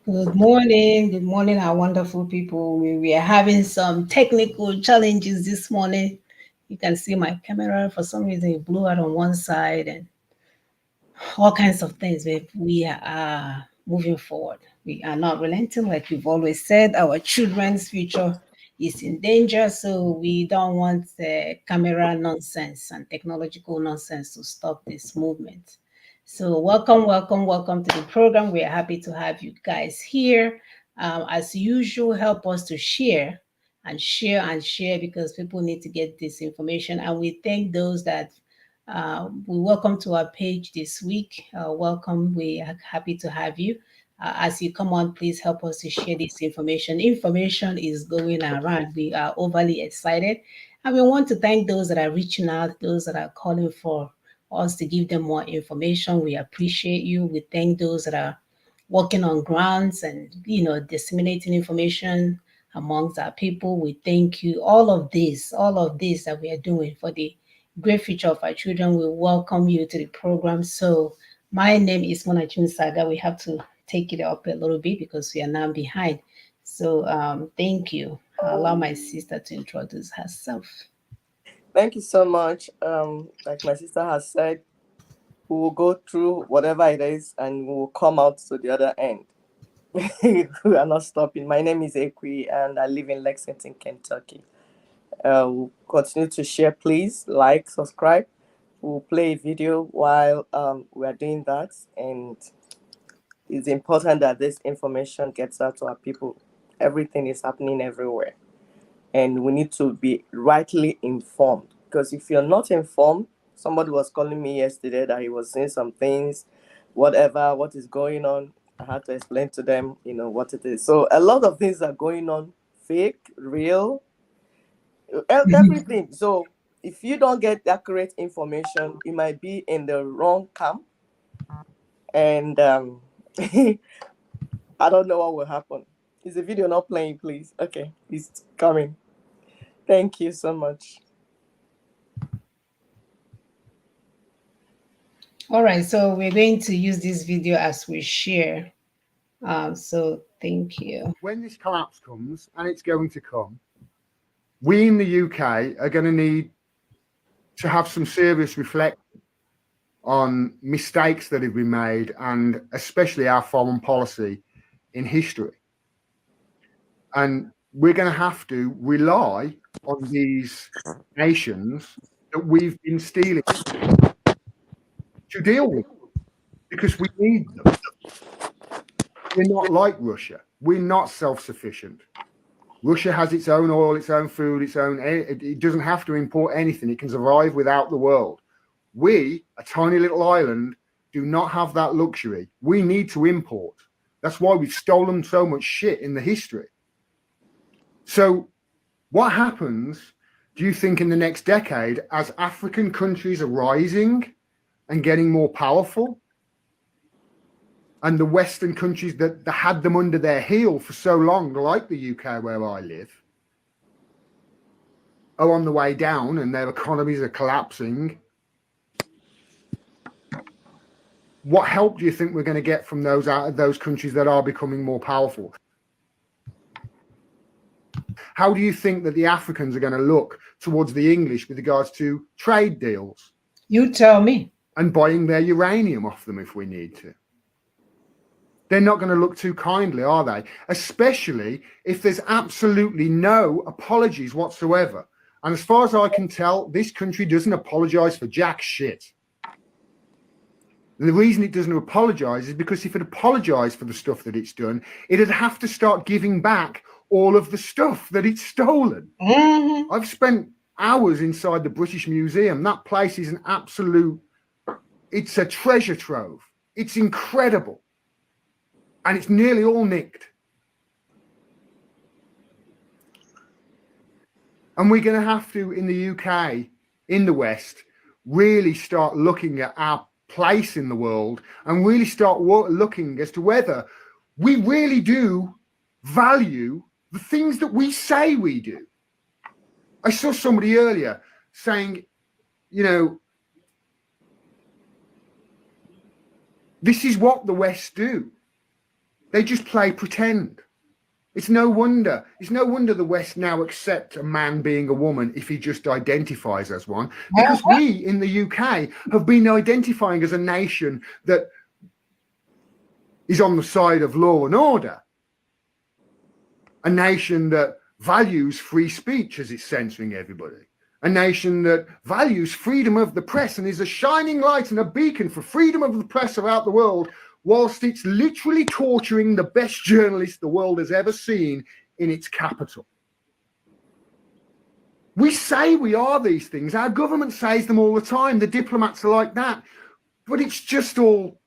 Good morning, our wonderful people. We are having some technical challenges this morning. You can see my camera for some reason it blew out on one side and all kinds of things. But we are moving forward. We are not relenting, like we've always said. Our children's future is in danger, so we don't want camera nonsense and technological nonsense to stop this movement. So, welcome to the program. We are happy to have you guys here. As usual, help us to share and share and share because people need to get this information. And we thank those that we welcome to our page this week. Welcome. We are happy to have you. As you come on, please help us to share this information. Information is going around. We are overly excited. And we want to thank those that are reaching out, those that are calling for us to give them more information. We appreciate you. We thank those that are working on grounds and disseminating information amongst our people. We thank you. All of this that we are doing for the great future of our children. We welcome you to the program. So my name is Monachun Saga. We have to take it up a little bit because we are now behind. So thank you. I'll allow my sister to introduce herself. Thank you so much. Like my sister has said, we will go through whatever it is and we will come out to the other end. We are not stopping. My name is Ekwi and I live in Lexington, Kentucky. We'll continue to share. Please like, subscribe. We'll play a video while we are doing that. And it's important that this information gets out to our people. Everything is happening everywhere. And we need to be rightly informed. Because if you're not informed, somebody was calling me yesterday that he was saying some things, whatever, what is going on. I had to explain to them, what it is. So a lot of things are going on, fake, real, everything. So if you don't get accurate information, you might be in the wrong camp. And I don't know what will happen. Is the video not playing, please? Okay, it's coming. Thank you so much. All right, so we're going to use this video as we share. So thank you. When this collapse comes, and it's going to come, we in the UK are going to need to have some serious reflection on mistakes that have been made, and especially our foreign policy in history. And we're going to have to rely on these nations that we've been stealing to deal with, because we need them. We're not like Russia. We're not self-sufficient. Russia has its own oil, its own food, it doesn't have to import anything. It can survive without the world. We, a tiny little island, do not have that luxury. We need to import. That's why we've stolen so much shit in the history. So what happens, do you think, in the next decade as African countries are rising and getting more powerful, and the Western countries that had them under their heel for so long, like the UK where I live, are on the way down and their economies are collapsing? What help do you think we're going to get from those countries that are becoming more powerful? How do you think that the Africans are going to look towards the English with regards to trade deals? You tell me. And buying their uranium off them if we need to. They're not going to look too kindly, are they? Especially if there's absolutely no apologies whatsoever. And as far as I can tell, this country doesn't apologize for jack shit. And the reason it doesn't apologize is because if it apologized for the stuff that it's done, it'd have to start giving back all of the stuff that it's stolen. Mm-hmm. I've spent hours inside the British Museum. That place is it's a treasure trove. It's incredible. And it's nearly all nicked. And we're going to have to, in the UK, in the West, really start looking at our place in the world and really start looking as to whether we really do value the things that we say we do. I saw somebody earlier saying, this is what the West do. They just play pretend. It's no wonder the West now accept a man being a woman if he just identifies as one, because we in the UK have been identifying as a nation that is on the side of law and order, a nation that values free speech as it's censoring everybody, a nation that values freedom of the press and is a shining light and a beacon for freedom of the press throughout the world, whilst it's literally torturing the best journalists the world has ever seen in its capital. We say we are these things. Our government says them all the time. The diplomats are like that. But it's just all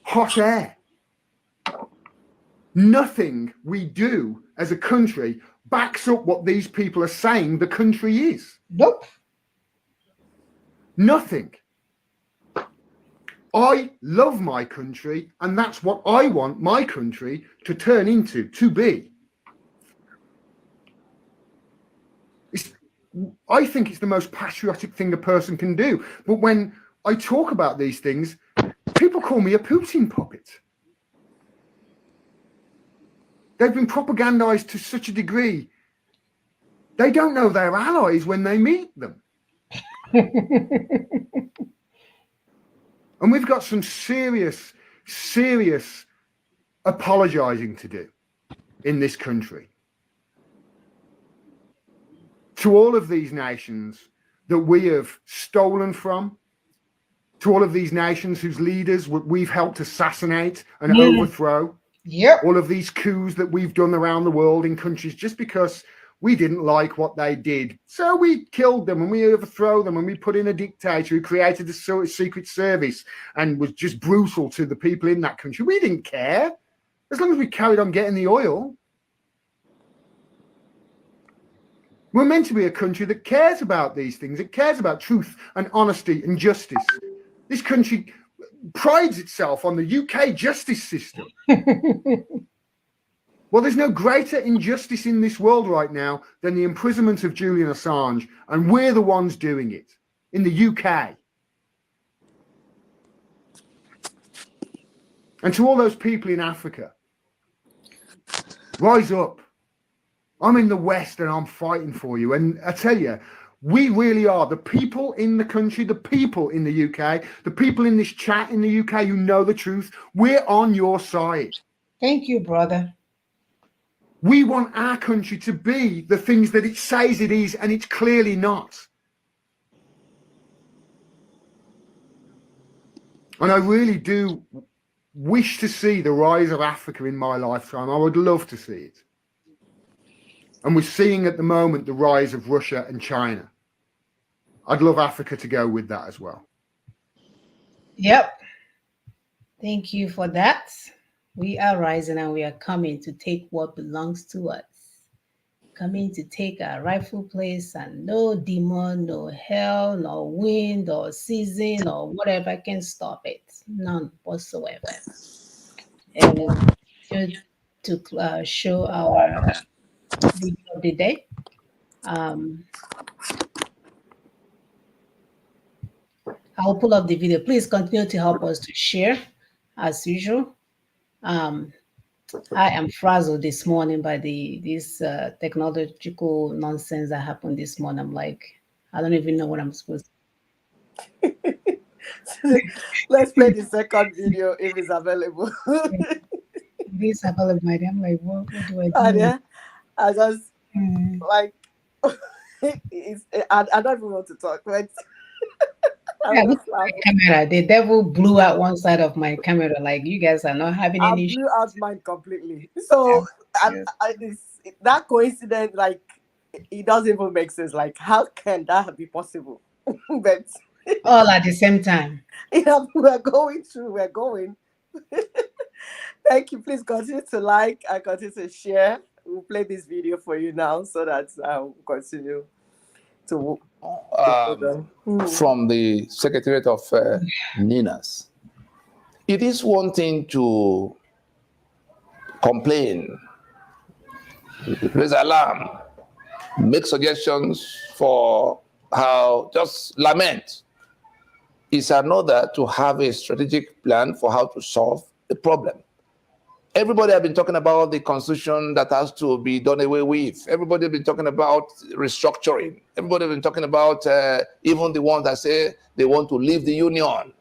hot air. Nothing we do as a country backs up what these people are saying the country is. Nope. Nothing. I love my country, and that's what I want my country to turn into, to be. I think it's the most patriotic thing a person can do. But when I talk about these things, people call me a Putin puppet. They've been propagandized to such a degree. They don't know their allies when they meet them. And we've got some serious apologizing to do in this country. To all of these nations that we have stolen from, to all of these nations whose leaders we've helped assassinate and overthrow. Yep. All of these coups that we've done around the world in countries just because we didn't like what they did. So we killed them and we overthrow them and we put in a dictator who created a secret service and was just brutal to the people in that country. We didn't care as long as we carried on getting the oil. We're meant to be a country that cares about these things. It cares about truth and honesty and justice. This country prides itself on the UK justice system. Well, there's no greater injustice in this world right now than the imprisonment of Julian Assange, and we're the ones doing it in the UK. And to all those people in Africa, rise up. I'm in the West and I'm fighting for you. And I tell you, we really are the people in the country, the people in the UK, the people in this chat in the UK who know the truth. We're on your side. Thank you, brother. We want our country to be the things that it says it is, and it's clearly not. And I really do wish to see the rise of Africa in my lifetime. I would love to see it. And we're seeing at the moment the rise of Russia and China. I'd love Africa to go with that as well. Yep. Thank you for that. We are rising and we are coming to take what belongs to us. Coming to take our rightful place, and no demon, no hell, no wind or season or whatever can stop it. None whatsoever. And to show our video of the day. I'll pull up the video. Please continue to help us to share as usual. I am frazzled this morning by this technological nonsense that happened this morning. I'm like, I don't even know what I'm supposed to. Let's play the second video if it's available. This available. I'm like, what do I do? Yeah, I just like I don't even want to talk, but Yeah, look at my camera. The devil blew out one side of my camera. Like, you guys are not having any. I blew out mine completely. So that coincidence, like, it doesn't even make sense. Like, how can that be possible? But all at the same time. Yeah, we're going. Thank you. Please continue to like and continue to share. We'll play this video for you now so that we'll continue to from the Secretariat of NINAS. It is one thing to complain, raise alarm, make suggestions for how, just lament. It's another to have a strategic plan for how to solve a problem. Everybody has been talking about the constitution that has to be done away with. Everybody has been talking about restructuring. Everybody has been talking about even the ones that say they want to leave the union.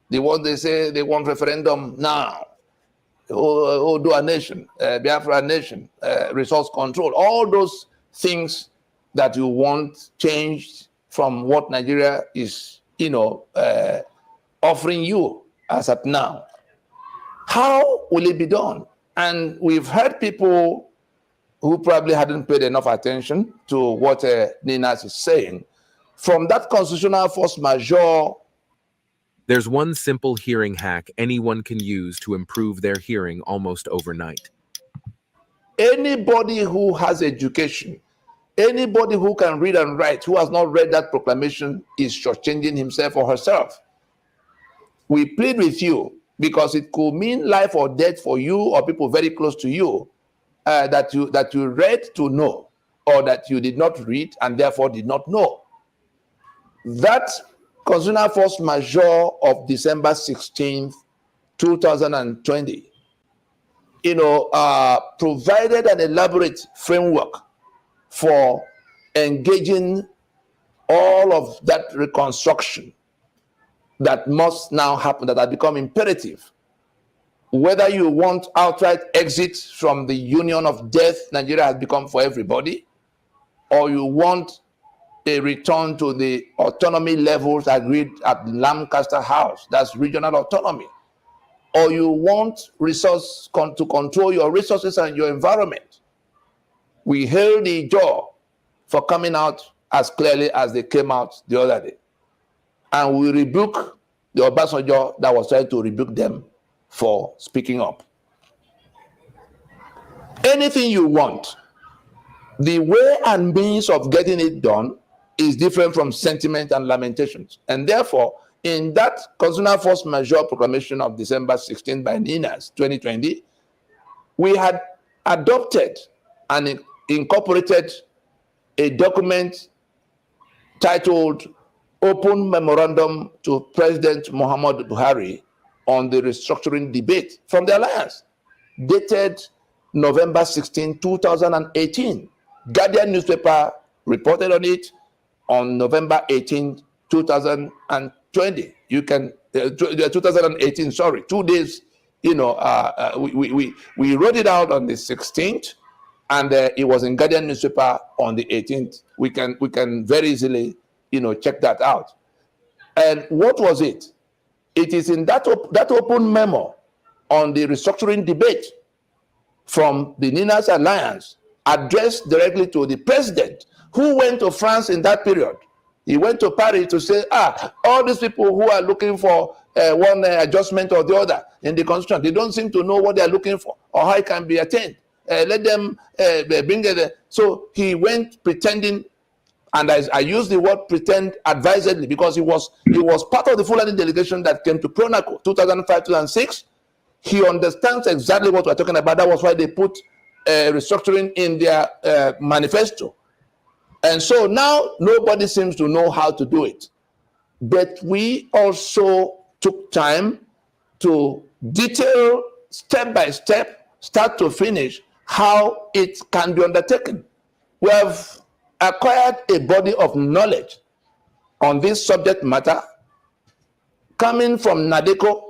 The ones they say they want referendum now. Do a nation, Biafra nation, resource control. All those things that you want changed from what Nigeria is, offering you as at now. How will it be done? And we've heard people who probably hadn't paid enough attention to what Ninas is saying. From that constitutional force majeure. There's one simple hearing hack anyone can use to improve their hearing almost overnight. Anybody who has education, anybody who can read and write, who has not read that proclamation is shortchanging himself or herself. We plead with you, because it could mean life or death for you or people very close to you, that you read to know, or that you did not read and therefore did not know. That constitutional force majeure of December 16th, 2020, provided an elaborate framework for engaging all of that reconstruction that must now happen, that has become imperative. Whether you want outright exit from the union of death Nigeria has become for everybody, or you want a return to the autonomy levels agreed at Lancaster House, that's regional autonomy, or you want to control your resources and your environment. We hail the jaw for coming out as clearly as they came out the other day. And we rebuke the Obasanjo that was trying to rebuke them for speaking up. Anything you want, the way and means of getting it done is different from sentiment and lamentations. And therefore, in that constitutional force majeure proclamation of December 16 by Ninas 2020, we had adopted and incorporated a document titled Open Memorandum to President Muhammad Buhari on the restructuring debate from the Alliance, dated November 16, 2018. Guardian newspaper reported on it on November 18, 2020. 2018, sorry, 2 days, we wrote it out on the 16th, and it was in Guardian newspaper on the 18th. We can very easily, check that out. And what was it? It is in that open memo on the restructuring debate from the Ninas Alliance, addressed directly to the president, who went to France in that period. He went to Paris to say, all these people who are looking for one adjustment or the other in the constitution, they don't seem to know what they are looking for or how it can be attained. Let them bring it. So he went pretending, and I use the word pretend advisedly, because he was part of the Fulani delegation that came to Pronaco 2005-2006. He understands exactly what we're talking about. That was why they put restructuring in their manifesto. And so now nobody seems to know how to do it. But we also took time to detail step by step, start to finish, how it can be undertaken. We have acquired a body of knowledge on this subject matter, coming from NADECO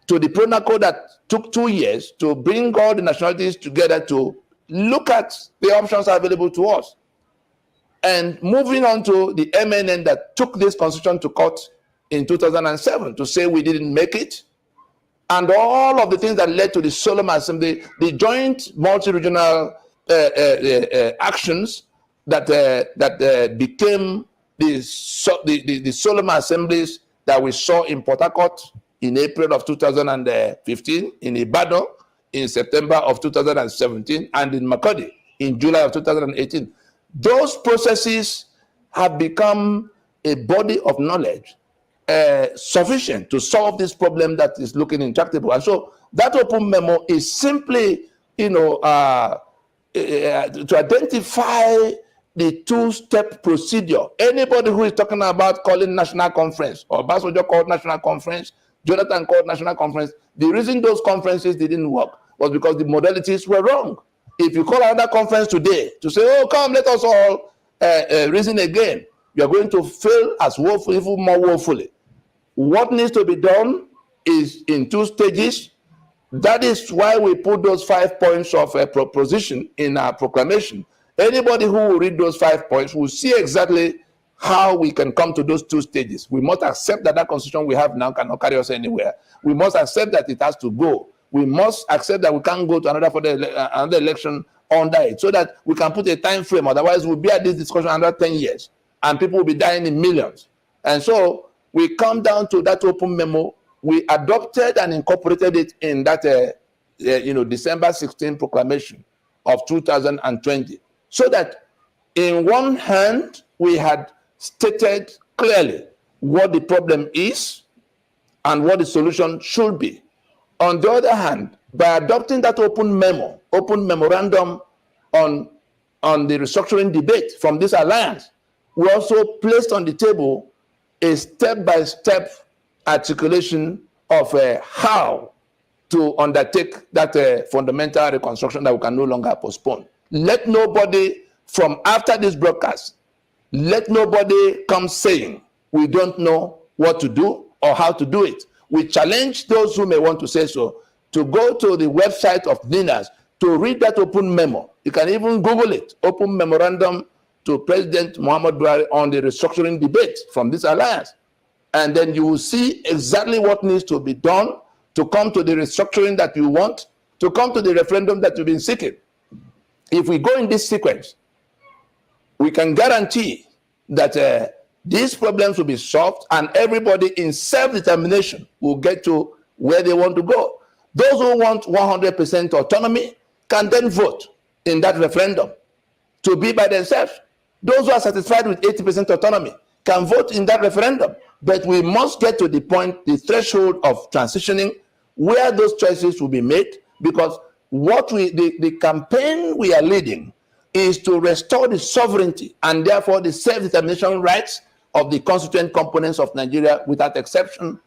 to the Pronaco that took 2 years to bring all the nationalities together to look at the options available to us. And moving on to the MNN that took this constitution to court in 2007 to say we didn't make it, and all of the things that led to the Solemn Assembly, the joint multi-regional actions that became the Solemn Assemblies that we saw in Port Harcourt in April of 2015, in Ibadan in September of 2017, and in Makurdi in July of 2018. Those processes have become a body of knowledge sufficient to solve this problem that is looking intractable. And so that open memo is simply, to identify the two-step procedure. Anybody who is talking about calling national conference, or Basojo called national conference, Jonathan called national conference. The reason those conferences didn't work was because the modalities were wrong. If you call another conference today to say, oh, come, let us all reason again, you are going to fail as woefully, even more woefully. What needs to be done is in 2 stages. That is why we put those 5 points of a proposition in our proclamation. Anybody who will read those 5 points will see exactly how we can come to those 2 stages. We must accept that constitution we have now cannot carry us anywhere. We must accept that it has to go. We must accept that we can't go to another election under it, so that we can put a time frame. Otherwise, we'll be at this discussion another 10 years, and people will be dying in millions. And so we come down to that open memo. We adopted and incorporated it in that December 16 proclamation of 2020, so that in one hand we had stated clearly what the problem is and what the solution should be. On the other hand, by adopting that open memorandum on the restructuring debate from this alliance, we also placed on the table a step-by-step articulation of how to undertake that fundamental reconstruction that we can no longer postpone. Let nobody from after this broadcast, let nobody come saying we don't know what to do or how to do it. We challenge those who may want to say so to go to the website of NINAS to read that open memo. You can even Google it, open memorandum to President Muhammad Buhari on the restructuring debate from this alliance. And then you will see exactly what needs to be done to come to the restructuring that you want, to come to the referendum that you've been seeking. If we go in this sequence, we can guarantee that these problems will be solved and everybody in self-determination will get to where they want to go. Those who want 100% autonomy can then vote in that referendum to be by themselves. Those who are satisfied with 80% autonomy can vote in that referendum. But we must get to the point, the threshold of transitioning, where those choices will be made, because what the campaign we are leading is to restore the sovereignty and therefore the self-determination rights of the constituent components of Nigeria without exception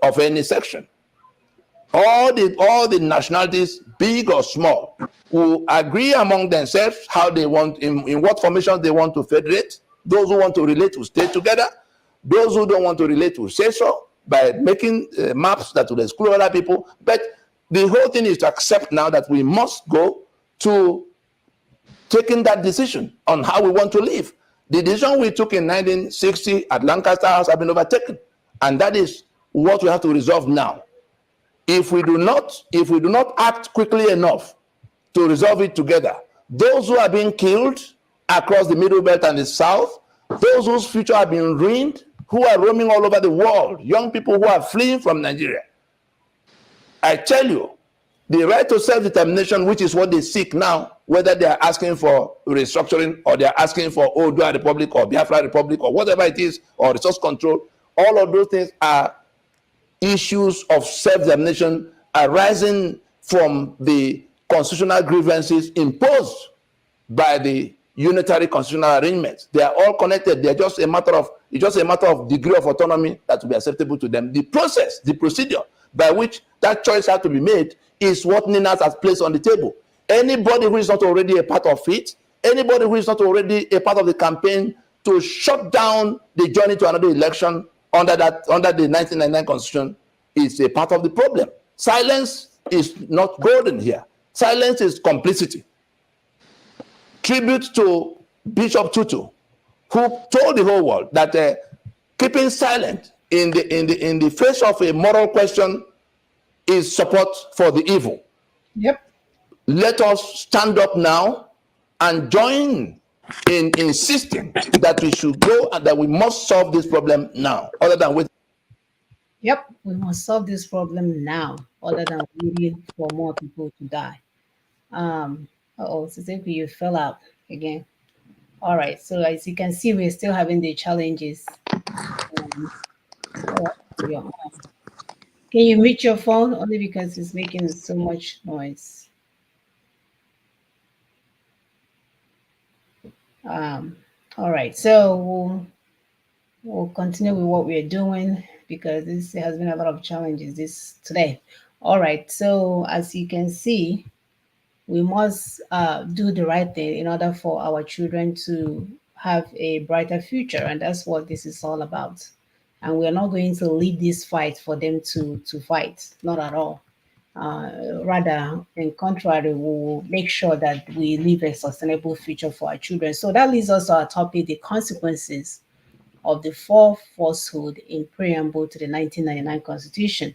of any section. All the nationalities, big or small, will agree among themselves how they want, in what formations they want to federate. Those who want to relate will stay together. Those who don't want to relate will say so by making maps that will exclude other people. But the whole thing is to accept now that we must go to taking that decision on how we want to live. The decision we took in 1960 at Lancaster House has been overtaken, and that is what we have to resolve now. If we do not act quickly enough to resolve it together, those who are being killed across the Middle Belt and the South, those whose future have been ruined, who are roaming all over the world, young people who are fleeing from Nigeria, I tell you, the right to self-determination, which is what they seek now, whether they are asking for restructuring or they are asking for Oodua Republic or Biafra Republic or whatever it is, or resource control, all of those things are issues of self-determination arising from the constitutional grievances imposed by the unitary constitutional arrangements. They are all connected. They are just a matter of degree of autonomy that will be acceptable to them. The process, the procedure by which that choice has to be made is what NINAS has placed on the table. Anybody who is not already a part of it, anybody who is not already a part of the campaign to shut down the journey to another election under the 1999 Constitution is a part of the problem. Silence is not golden here. Silence is complicity. Tribute to Bishop Tutu, who told the whole world that keeping silent in the face of a moral question is support for the evil. Yep. Let us stand up now and join in insisting that we should go and that we must solve this problem now, other than waiting. Yep, we must solve this problem now, other than waiting for more people to die. Suzuki, you fell out again. All right, so as you can see, we're still having the challenges. Can you mute your phone? Only because it's making so much noise. All right, so we'll continue with what we're doing. because this has been a lot of challenges this today. All right, so as you can see, we must do the right thing in order for our children to have a brighter future, and that's what this is all about. And we are not going to leave this fight for them to fight, not at all. Rather, in contrary, we will make sure that we leave a sustainable future for our children. So that leads us to our topic: the consequences of the four falsehood in preamble to the 1999 Constitution.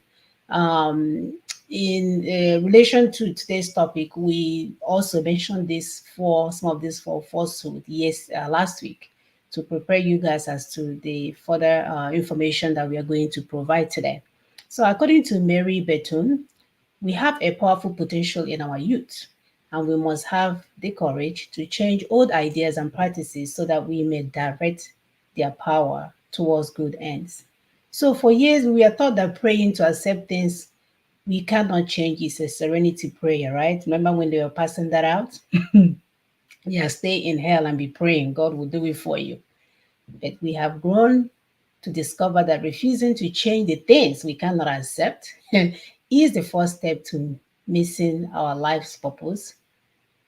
Um, in relation to today's topic, we also mentioned some of these four falsehood last week to prepare you guys as to the further information that we are going to provide today. So, according to Mary Bethune, we have a powerful potential in our youth, and we must have the courage to change old ideas and practices so that we may direct their power towards good ends. So, for years, we are taught that praying to accept things we cannot change is a serenity prayer, right? Remember when they were passing that out? Yeah, stay in hell and be praying. God will do it for you. But we have grown to discover that refusing to change the things we cannot accept is the first step to missing our life's purpose,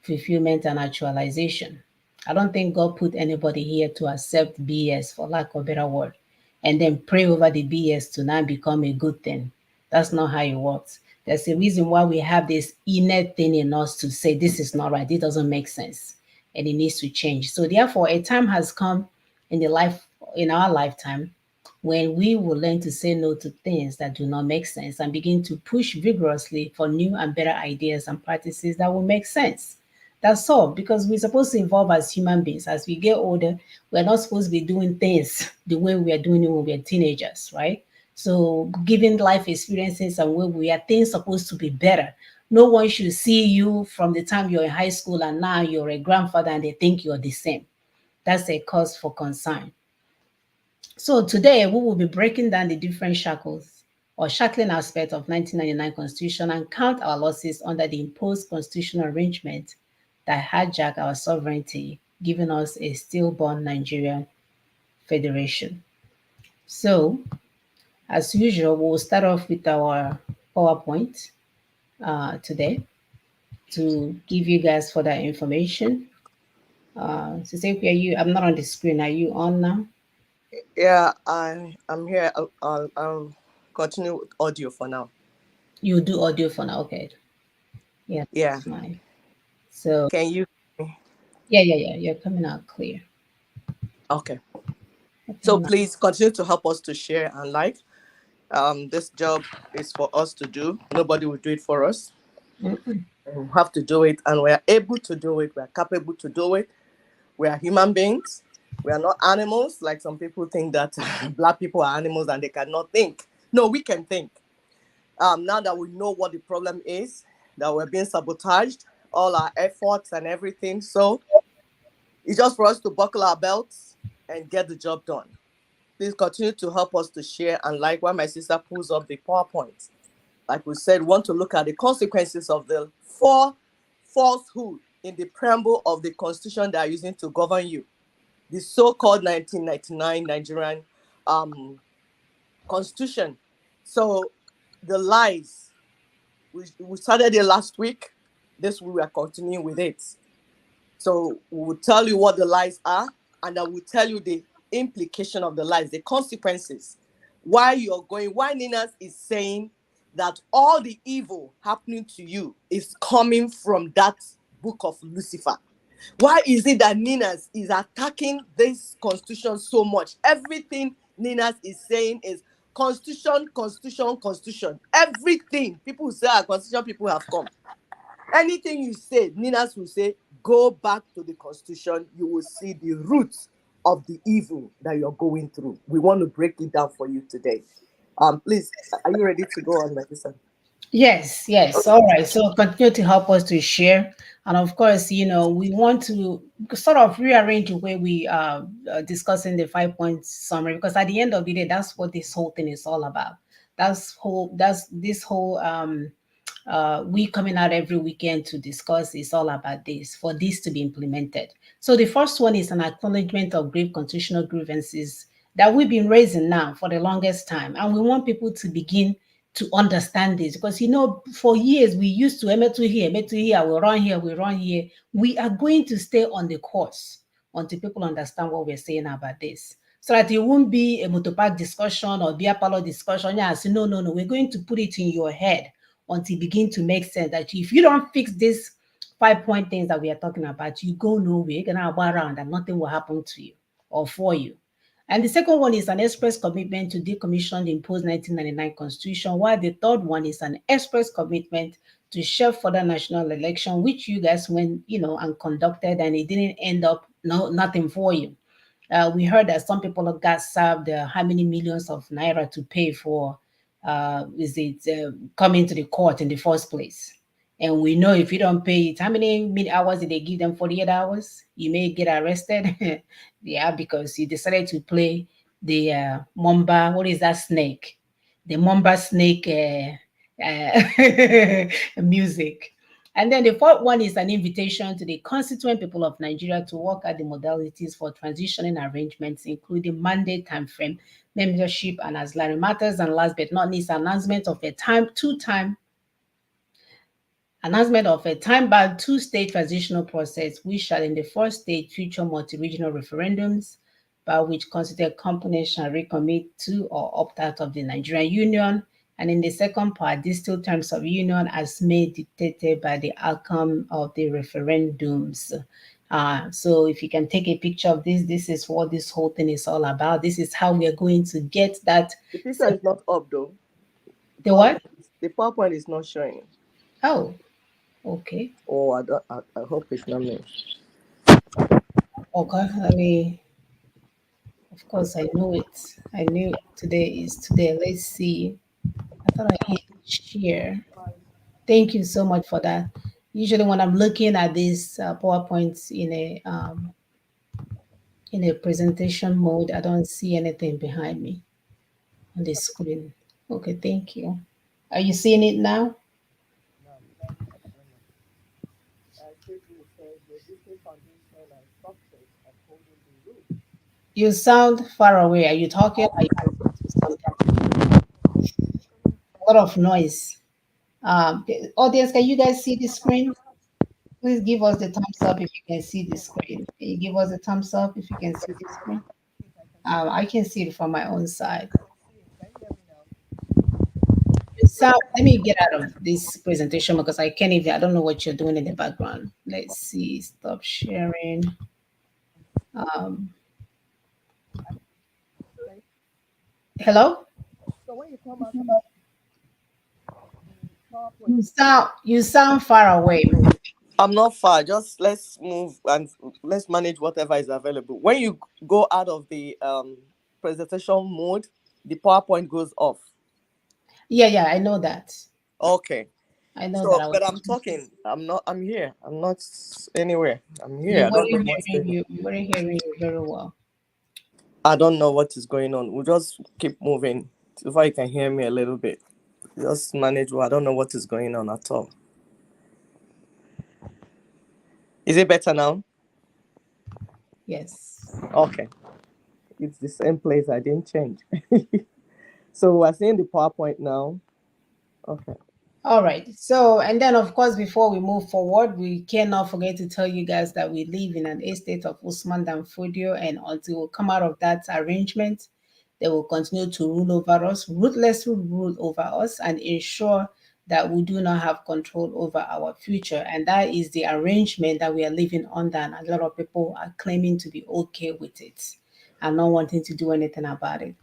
fulfillment, and actualization. I don't think God put anybody here to accept BS, for lack of a better word, and then pray over the BS to now become a good thing. That's not how it works. There's a reason why we have this inner thing in us to say this is not right, it doesn't make sense, and it needs to change. So therefore, a time has come in the life in our lifetime when we will learn to say no to things that do not make sense and begin to push vigorously for new and better ideas and practices that will make sense. That's all, because we're supposed to evolve as human beings. As we get older, we're not supposed to be doing things the way we are doing it when we're teenagers, right? So, given life experiences and where we are, things supposed to be better. No one should see you from the time you're in high school and now you're a grandfather and they think you're the same. That's a cause for concern. So today we will be breaking down the different shackles or shackling aspects of 1999 Constitution and count our losses under the imposed constitutional arrangement that hijack our sovereignty, giving us a stillborn Nigerian federation. So, as usual, we'll start off with our PowerPoint today to give you guys further information. Cecilia, I'm not on the screen. Are you on now? Yeah, I'm here. I'll continue with audio for now. You do audio for now, okay? Yeah, Yeah. that's fine. So Can you? yeah, you're coming out clear. Okay. So Okay, please continue to help us to share and like. This job is for us to do. Nobody will do it for us. We have to do it, and we are able to do it. We are capable to do it. We are human beings. We are not animals, like some people think that Black people are animals and they cannot think. No, we can think. Now that we know what the problem is, that we're being sabotaged, all our efforts and everything. So it's just for us to buckle our belts and get the job done. Please continue to help us to share and like while my sister pulls up the PowerPoint. Like we said, we want to look at the consequences of the four falsehoods in the preamble of the Constitution they are using to govern you. The so-called 1999 Nigerian Constitution. So the lies, we started it last week. This week we are continuing with it. So we will tell you what the lies are, and I will tell you the implication of the lies, the consequences. Why Ninas is saying that all the evil happening to you is coming from that book of Lucifer. Why is it that Ninas is attacking this constitution so much? Everything Ninas is saying is constitution, constitution, constitution. Everything. People say, constitution people have come. Anything you say, Ninas will say, go back to the constitution. You will see the roots of the evil that you're going through. We want to break it down for you today. Please, are you ready to go on, Madison? yes. All right. So continue to help us to share. And of course, we want to sort of rearrange the way we are discussing the 5 point summary, because at the end of the day, that's what this whole thing is all about. That's this whole we coming out every weekend to discuss is all about this, for this to be implemented. So the first one is an acknowledgement of grave constitutional grievances that we've been raising now for the longest time. And we want people to begin to understand this because, for years we used to, emetu here, we run here, we run here. We are going to stay on the course until people understand what we're saying about this. So that it won't be a motopark discussion or beer parlor discussion. Yeah, so no, we're going to put it in your head until it begin to make sense that if you don't fix this 5 point things that we are talking about, you go nowhere, you're gonna go around and nothing will happen to you or for you. And the second one is an express commitment to decommission the imposed 1999 constitution, while the third one is an express commitment to shelve further national election, which you guys went, and conducted, and it didn't end up nothing for you. We heard that some people have got served how many millions of naira to pay for coming to the court in the first place. And we know if you don't pay it, how many hours did they give them? 48 hours? You may get arrested. Yeah, because you decided to play the Mamba. What is that snake? The Mamba snake music. And then the fourth one is an invitation to the constituent people of Nigeria to work at the modalities for transitioning arrangements, including mandate timeframe, membership, and ancillary matters. And last but not least, announcement of a time-bound two-stage transitional process, which shall in the first stage future multi-regional referendums, by which constituted companies shall recommit to or opt out of the Nigerian Union. And in the second part, distilled terms of union as may dictated by the outcome of the referendums. So if you can take a picture of this is what this whole thing is all about. This is how we are going to get that. The picture is not up though. The what? The PowerPoint is not showing. Oh, okay. Oh, I hope it's not me. Okay, of course, I know it. I knew today is today. Let's see. I thought I hit share. Thank you so much for that. Usually, when I'm looking at these PowerPoints in a presentation mode, I don't see anything behind me on the screen. Okay, thank you. Are you seeing it now? You sound far away. Are you talking? Are you something? A lot of noise. Audience, can you guys see the screen? Please give us the thumbs up if you can see the screen. Can you give us a thumbs up if you can see the screen? I can see it from my own side. So let me get out of this presentation because I can't even, I don't know what you're doing in the background. Let's see, stop sharing. Hello? So when you come out, You sound far away. I'm not far. Just let's move and let's manage whatever is available. When you go out of the presentation mode, the PowerPoint goes off. Yeah, I know that. Okay. I know So, that. but I'm talking. I'm here. I'm not anywhere. I'm here. We weren't hearing you very well. I don't know what is going on. We'll just keep moving so far you can hear me a little bit. Just manage. I don't know what is going on at all. Is it better now? Yes. Okay. It's the same place. I didn't change. So we're seeing the PowerPoint now. Okay. All right. So, and then of course, before we move forward, we cannot forget to tell you guys that we live in an estate of Usman Danfodio, and until we come out of that arrangement, they will continue to rule over us, ruthlessly rule over us, and ensure that we do not have control over our future. And that is the arrangement that we are living under. And a lot of people are claiming to be okay with it and not wanting to do anything about it.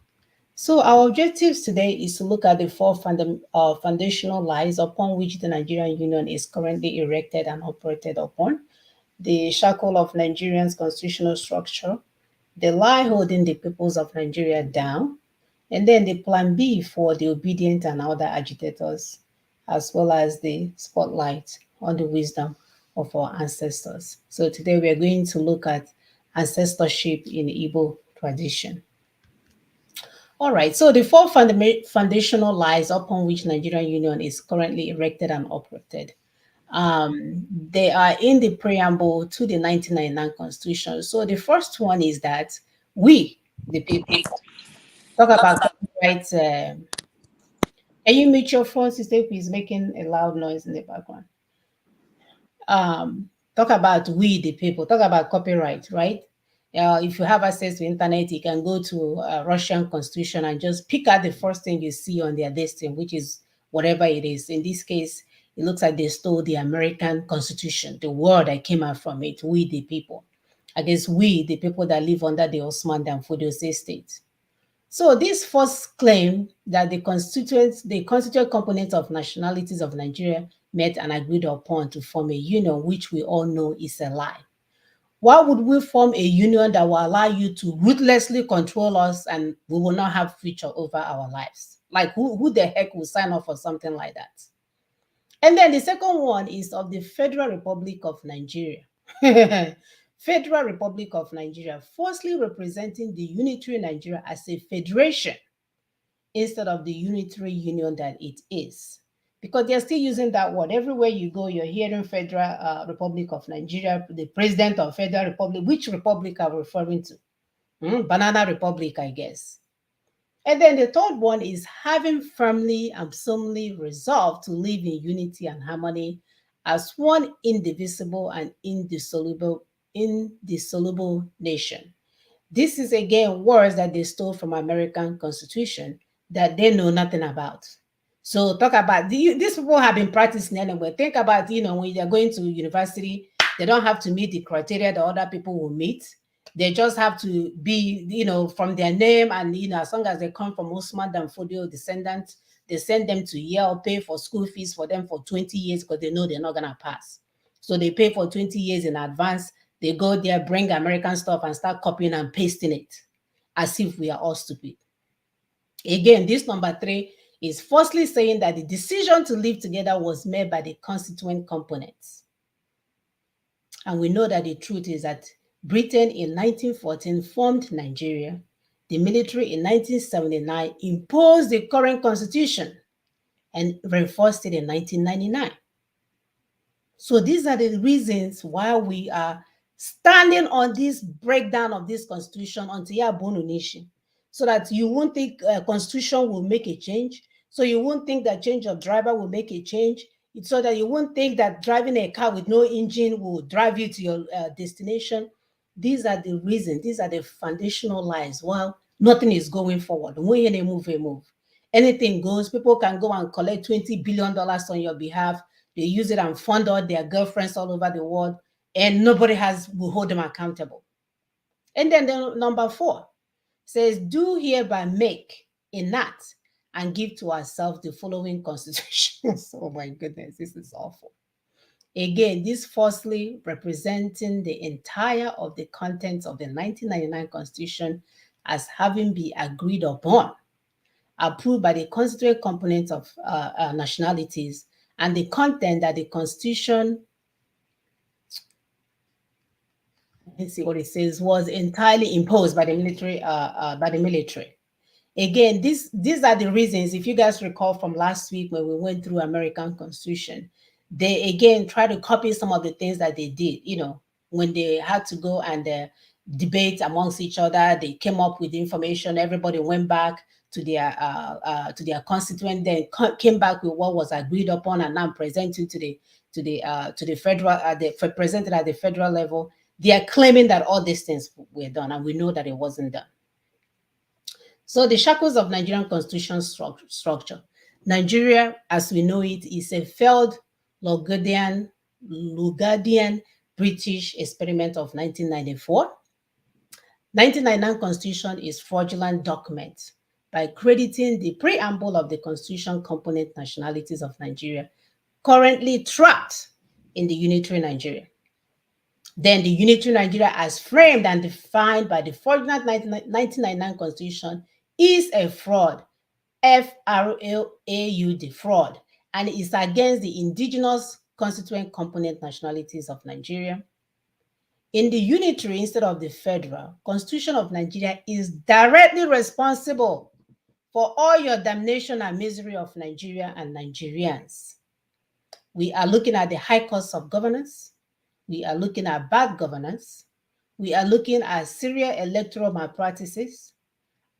So our objectives today is to look at the four foundational lies upon which the Nigerian Union is currently erected and operated upon: the shackle of Nigerians' constitutional structure, the lie holding the peoples of Nigeria down, and then the plan B for the obedient and other agitators, as well as the spotlight on the wisdom of our ancestors. So today we are going to look at ancestorship in Igbo tradition. All right, so the four foundational lies upon which Nigerian Union is currently erected and operated. They are in the preamble to the 1999 Constitution. So the first one is that we, the people. Talk about copyright. Can you mute your phone, sister? If he's making a loud noise in the background. Talk about we the people. Talk about copyright, right? If you have access to internet, you can go to Russian constitution and just pick out the first thing you see on their listing, which is whatever it is. In this case, it looks like they stole the American constitution, the word that came out from it, we the people. I guess we, the people that live under the Osman and Fodio state. So this first claim that the constituent components of nationalities of Nigeria met and agreed upon to form a union, which we all know is a lie. Why would we form a union that will allow you to ruthlessly control us and we will not have future over our lives? Like who the heck will sign up for something like that? And then the second one is of the Federal Republic of Nigeria. Federal Republic of Nigeria, falsely representing the unitary Nigeria as a federation instead of the unitary union that it is. Because they're still using that word. Everywhere you go, you're hearing Federal Republic of Nigeria, the president of Federal Republic. Which republic are we referring to? Banana Republic, I guess. And then the third one is having firmly and solemnly resolved to live in unity and harmony as one indivisible and indissoluble nation. This is again words that they stole from American Constitution that they know nothing about. So talk about these people have been practicing anyway. Think about, when they're going to university, they don't have to meet the criteria that other people will meet. They just have to be, from their name, and as long as they come from Osman and Fodio descendants, they send them to Yale, pay for school fees for them for 20 years because they know they're not gonna pass. So they pay for 20 years in advance. They go there, bring American stuff and start copying and pasting it as if we are all stupid. Again, this number 3 is falsely saying that the decision to live together was made by the constituent components. And we know that the truth is that Britain in 1914 formed Nigeria. The military in 1979 imposed the current constitution and reinforced it in 1999. So these are the reasons why we are standing on this breakdown of this constitution until you are born a nation, so that you won't think constitution will make a change. So you won't think that change of driver will make a change. It's so that you won't think that driving a car with no engine will drive you to your destination. These are the reasons. These are the foundational lies. Well, nothing is going forward. When they move, anything goes. People can go and collect $20 billion on your behalf. They use it and fund all their girlfriends all over the world, and nobody will hold them accountable. And then the number 4 says, do hereby make, enact, and give to ourselves the following constitutions. Oh my goodness, this is awful. Again, this falsely representing the entire of the contents of the 1999 Constitution as having been agreed upon, approved by the constituent components of nationalities, and the content that the Constitution, let's see what it says, was entirely imposed by the military. Again, these are the reasons. If you guys recall from last week when we went through American Constitution, they again try to copy some of the things that they did. When they had to go and debate amongst each other, they came up with information. Everybody went back to their constituent, then came back with what was agreed upon and now presented to the federal, presented at the federal level. They are claiming that all these things were done, and we know that it wasn't done. So the shackles of Nigerian constitution structure. Nigeria, as we know it, is a failed Lugadian British experiment of 1994. 1999 Constitution is fraudulent document by crediting the preamble of the Constitution component nationalities of Nigeria currently trapped in the unitary Nigeria. Then the unitary Nigeria as framed and defined by the fraudulent 1999 Constitution is a fraud, F-R-A-U-D, fraud, and is against the indigenous constituent component nationalities of Nigeria. In the unitary instead of the federal, Constitution of Nigeria is directly responsible for all your damnation and misery of Nigeria and Nigerians. We are looking at the high cost of governance. We are looking at bad governance. We are looking at serious electoral malpractices.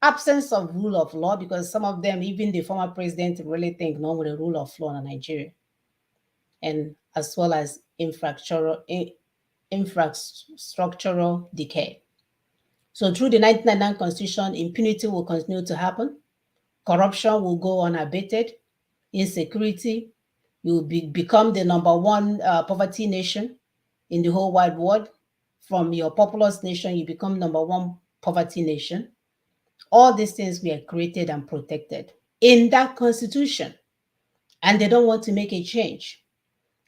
absence of rule of law, because some of them, even the former president, really think no with the rule of law in Nigeria, and as well as infrastructural decay. So through the 1999 Constitution, impunity will continue to happen. Corruption will go unabated. Insecurity, you will become the number one poverty nation in the whole wide world. From your populous nation, you become number one poverty nation. All these things were created and protected in that constitution, and they don't want to make a change.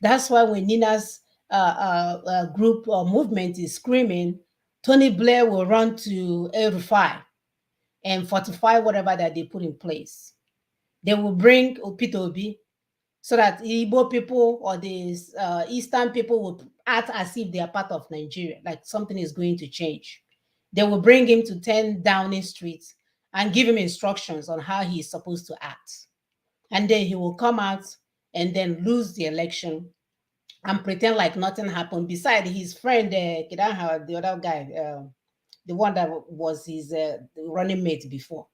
That's why when Nina's group or movement is screaming, Tony Blair will run to El-Rufai and fortify whatever that they put in place. They will bring Peter Obi so that Igbo people or the Eastern people will act as if they are part of Nigeria, like something is going to change. They will bring him to 10 Downing Street and give him instructions on how he is supposed to act. And then he will come out and then lose the election and pretend like nothing happened. Besides his friend, the other guy, the one that was his running mate before,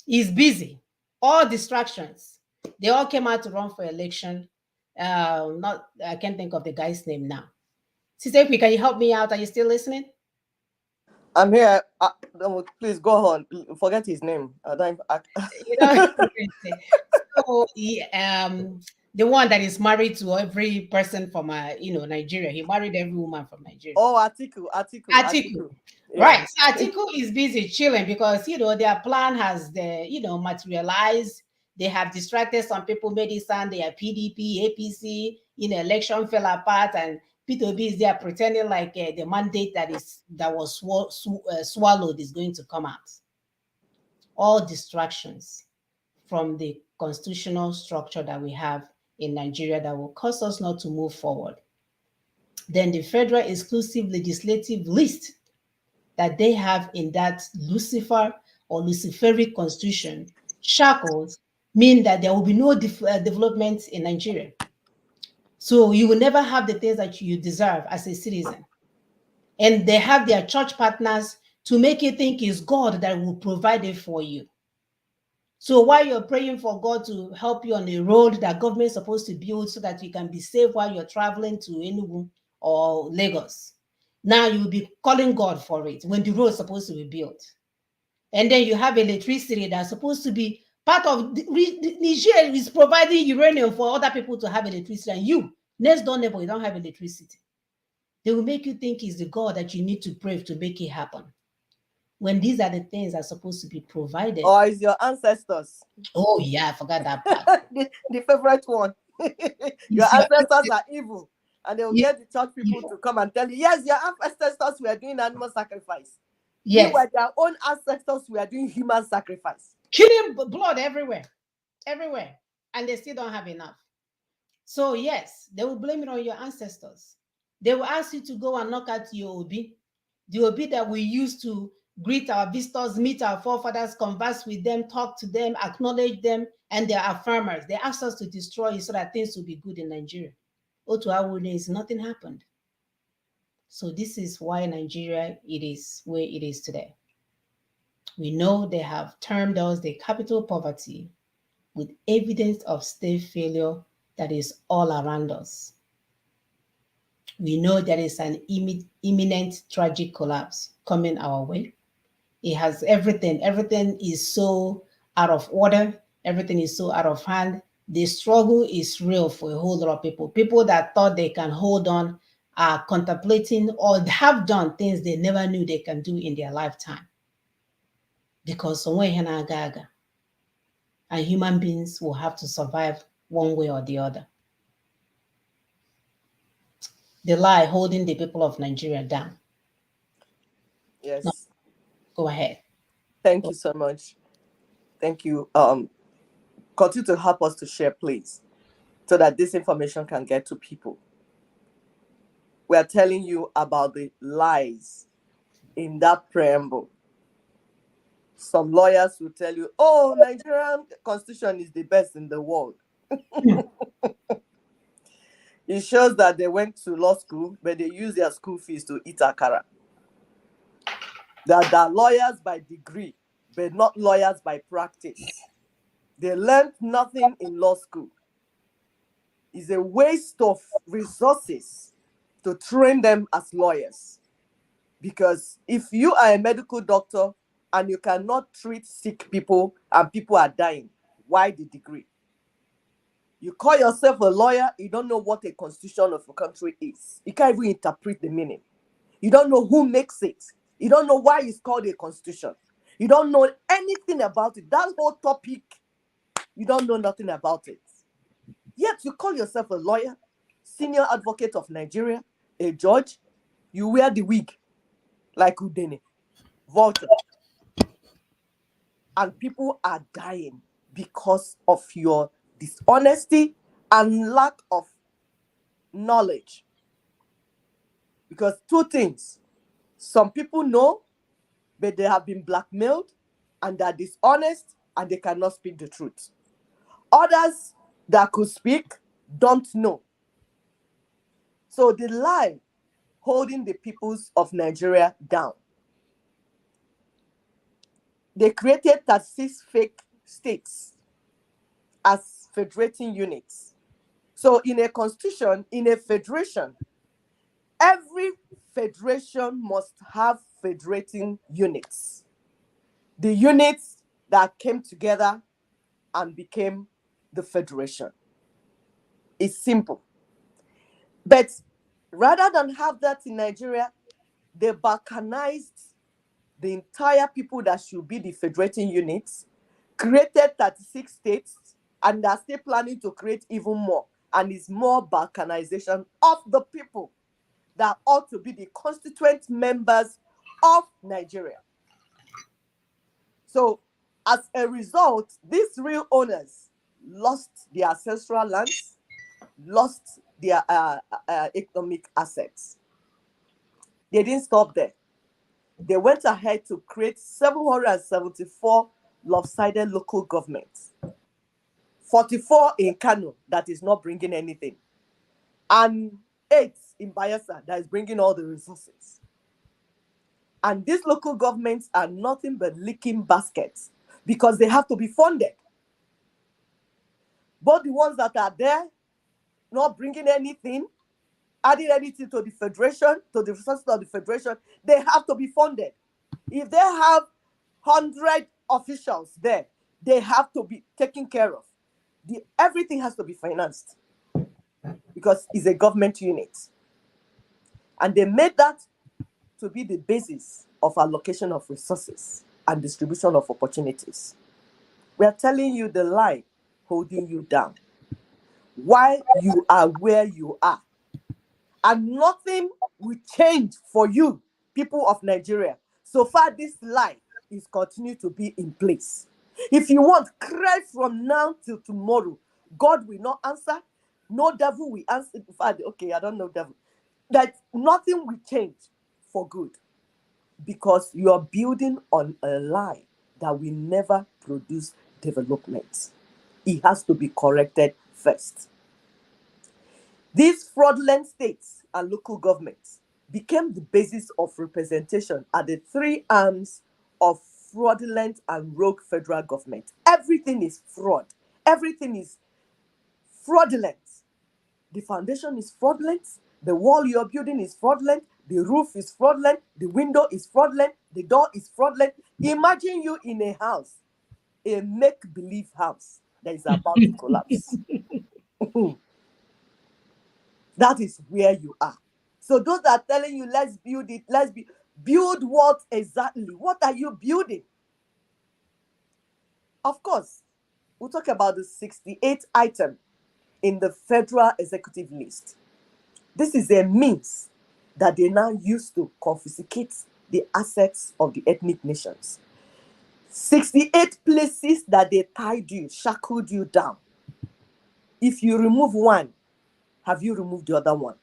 he's busy. All distractions. They all came out to run for election. I can't think of the guy's name now. Sister, can you help me out? Are you still listening? I'm here. Please go on. Forget his name. You know, so the one that is married to every person from Nigeria. He married every woman from Nigeria. Oh, Atiku. Yeah. Right. So Atiku is busy chilling because their plan has materialized. They have distracted some people, made it sound they are PDP, APC, election fell apart, and Peter Obi is there pretending like the mandate that was swallowed is going to come out. All distractions from the constitutional structure that we have in Nigeria that will cause us not to move forward. Then the federal exclusive legislative list that they have in that Lucifer or Luciferic constitution shackles mean that there will be no development in Nigeria. So you will never have the things that you deserve as a citizen. And they have their church partners to make you think it's God that will provide it for you. So while you're praying for God to help you on the road that government is supposed to build so that you can be safe while you're traveling to Enugu or Lagos, now you'll be calling God for it when the road is supposed to be built. And then you have electricity that's supposed to be part of Nigeria is providing uranium for other people to have electricity, and you, next door neighbor, you don't have electricity. They will make you think it's the God that you need to pray to make it happen, when these are the things that are supposed to be provided. Or is your ancestors? Oh yeah, I forgot that part. the favorite one. Your ancestors are evil, and they will get the church people to come and tell you, yes, your ancestors were doing animal sacrifice. Yes. They were their own ancestors were doing human sacrifice. Killing blood everywhere. And they still don't have enough. So yes, they will blame it on your ancestors. They will ask you to go and knock at your Obi, the Obi that we used to greet our visitors, meet our forefathers, converse with them, talk to them, acknowledge them, and their affirmers. They asked us to destroy it so that things will be good in Nigeria. To our days, nothing happened. So this is why Nigeria it is where it is today. We know they have termed us the capital poverty with evidence of state failure that is all around us. We know there is an imminent tragic collapse coming our way. It has everything. Everything is so out of order. Everything is so out of hand. The struggle is real for a whole lot of people. People that thought they can hold on are contemplating or have done things they never knew they can do in their lifetime. Because and human beings will have to survive one way or the other. The lie holding the people of Nigeria down. Yes. No, go ahead. Thank you so much. Thank you. Continue to help us to share, please, so that this information can get to people. We are telling you about the lies in that preamble. Some lawyers will tell you, oh, Nigerian constitution is the best in the world. It shows that they went to law school, but they use their school fees to eat akara. That are lawyers by degree. but not lawyers by practice. They learned nothing in law school. It's a waste of resources to train them as lawyers. Because if you are a medical doctor and you cannot treat sick people and people are dying, why the degree? You call yourself a lawyer, you don't know what a constitution of a country is. You can't even interpret the meaning. You don't know who makes it. You don't know why it's called a constitution. You don't know anything about it. That whole topic, you don't know nothing about it. Yet you call yourself a lawyer, senior advocate of Nigeria, a judge. You wear the wig like Udene, vulture. And people are dying because of your dishonesty and lack of knowledge. Because two things, some people know, but they have been blackmailed and they're dishonest and they cannot speak the truth. Others that could speak don't know. So the lie holding the peoples of Nigeria down. They created 36 fake states as federating units. So in a constitution, in a federation, every federation must have federating units. The units that came together and became the federation. It's simple. But rather than have that in Nigeria, they balkanized the entire people that should be the federating units, created 36 states, and are still planning to create even more. And it's more balkanization of the people that ought to be the constituent members of Nigeria. So as a result, these real owners lost their ancestral lands, lost their economic assets. They didn't stop there. They went ahead to create 774 lopsided local governments, 44 in Kano that is not bringing anything, and 8 in Bayelsa that is bringing all the resources. And these local governments are nothing but leaking baskets because they have to be funded. Both the ones that are there, not bringing anything, adding anything to the federation, to the resources of the federation, they have to be funded. If they have 100 officials there, they have to be taken care of. Everything has to be financed because it's a government unit. And they made that to be the basis of allocation of resources and distribution of opportunities. We are telling you the lie holding you down, why you are where you are. And nothing will change for you, people of Nigeria. So far, this lie is continuing to be in place. If you want, cry from now till tomorrow. God will not answer. No devil will answer. In fact, okay, I don't know devil. That nothing will change for good because you are building on a lie that will never produce development. It has to be corrected first. These fraudulent states and local governments became the basis of representation at the 3 arms of fraudulent and rogue federal government. Everything is fraud. Everything is fraudulent. The foundation is fraudulent. The wall you're building is fraudulent. The roof is fraudulent. The window is fraudulent. The door is fraudulent. Imagine you in a house, a make-believe house that is about to collapse. That is where you are. So those that are telling you, let's build it, build what exactly? What are you building? Of course, we'll talk about the 68th item in the federal executive list. This is a means that they now use to confiscate the assets of the ethnic nations. 68 places that they tied you, shackled you down. If you remove one, have you removed the other one?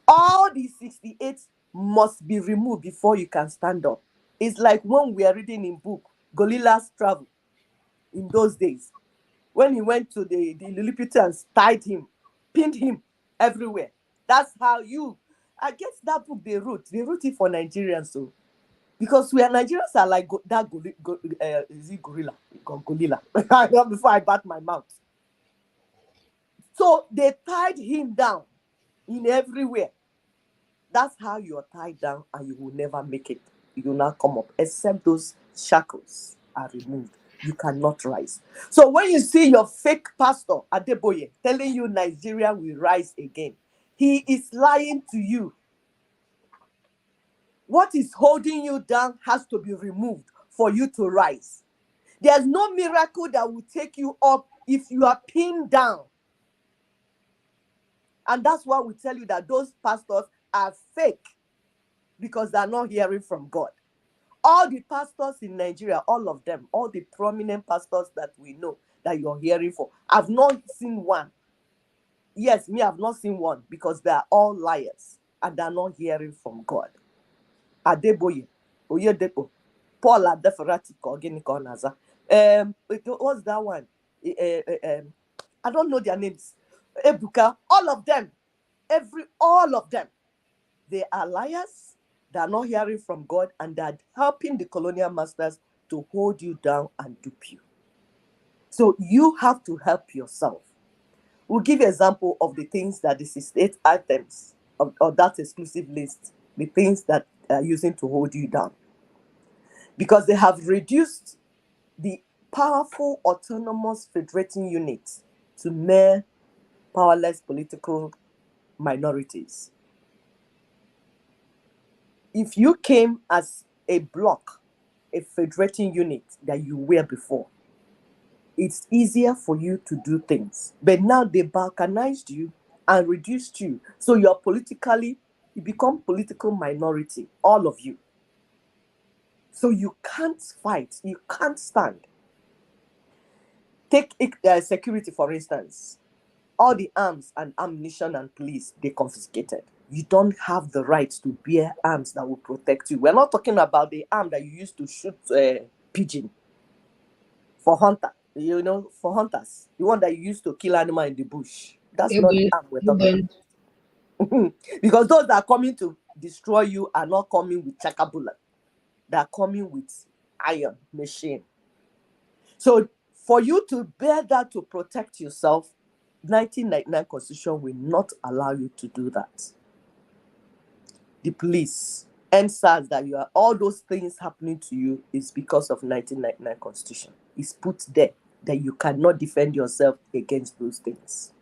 All these 68 must be removed before you can stand up. It's like when we are reading in book, Golila's travel in those days. When he went to the Lilliputians, tied him, pinned him everywhere. That's how I guess that book they wrote it for Nigerians. So Because we are Nigerians are like is it gorilla? Gorilla. I know before I bat my mouth. So they tied him down in everywhere. That's how you're tied down, and you will never make it. You will not come up, except those shackles are removed. You cannot rise. So when you see your fake pastor Adeboye telling you Nigeria will rise again, he is lying to you. What is holding you down has to be removed for you to rise. There's no miracle that will take you up if you are pinned down. And that's why we tell you that those pastors are fake, because they're not hearing from God. All the pastors in Nigeria, all of them, all the prominent pastors that we know that you're hearing for, I've not seen one. Yes, me, I've not seen one, because they're all liars and they're not hearing from God. Adeboye, Oyedepo, Paul Adeferati, Organic Onaza. What's that one? I don't know their names. Ebuka, all of them, all of them, they are liars. They are not hearing from God, and they're helping the colonial masters to hold you down and dupe you. So you have to help yourself. We'll give you an example of the things that the 68 items of that exclusive list, the things that are using to hold you down. Because they have reduced the powerful autonomous federating units to mere powerless political minorities. If you came as a bloc, a federating unit that you were before, it's easier for you to do things. But now they balkanized you and reduced you. So you become political minority, all of you. So you can't fight, you can't stand. Take security, for instance. All the arms and ammunition and police, they confiscated. You don't have the right to bear arms that will protect you. We're not talking about the arm that you used to shoot pigeon for hunter. For hunters, the one that you used to kill animal in the bush. That's not the arm we're talking about. Because those that are coming to destroy you are not coming with chakabula. They're coming with iron machine. So for you to bear that to protect yourself, 1999 Constitution will not allow you to do that. The police, NSAS, that you are, all those things happening to you is because of 1999 Constitution. It's put there that you cannot defend yourself against those things.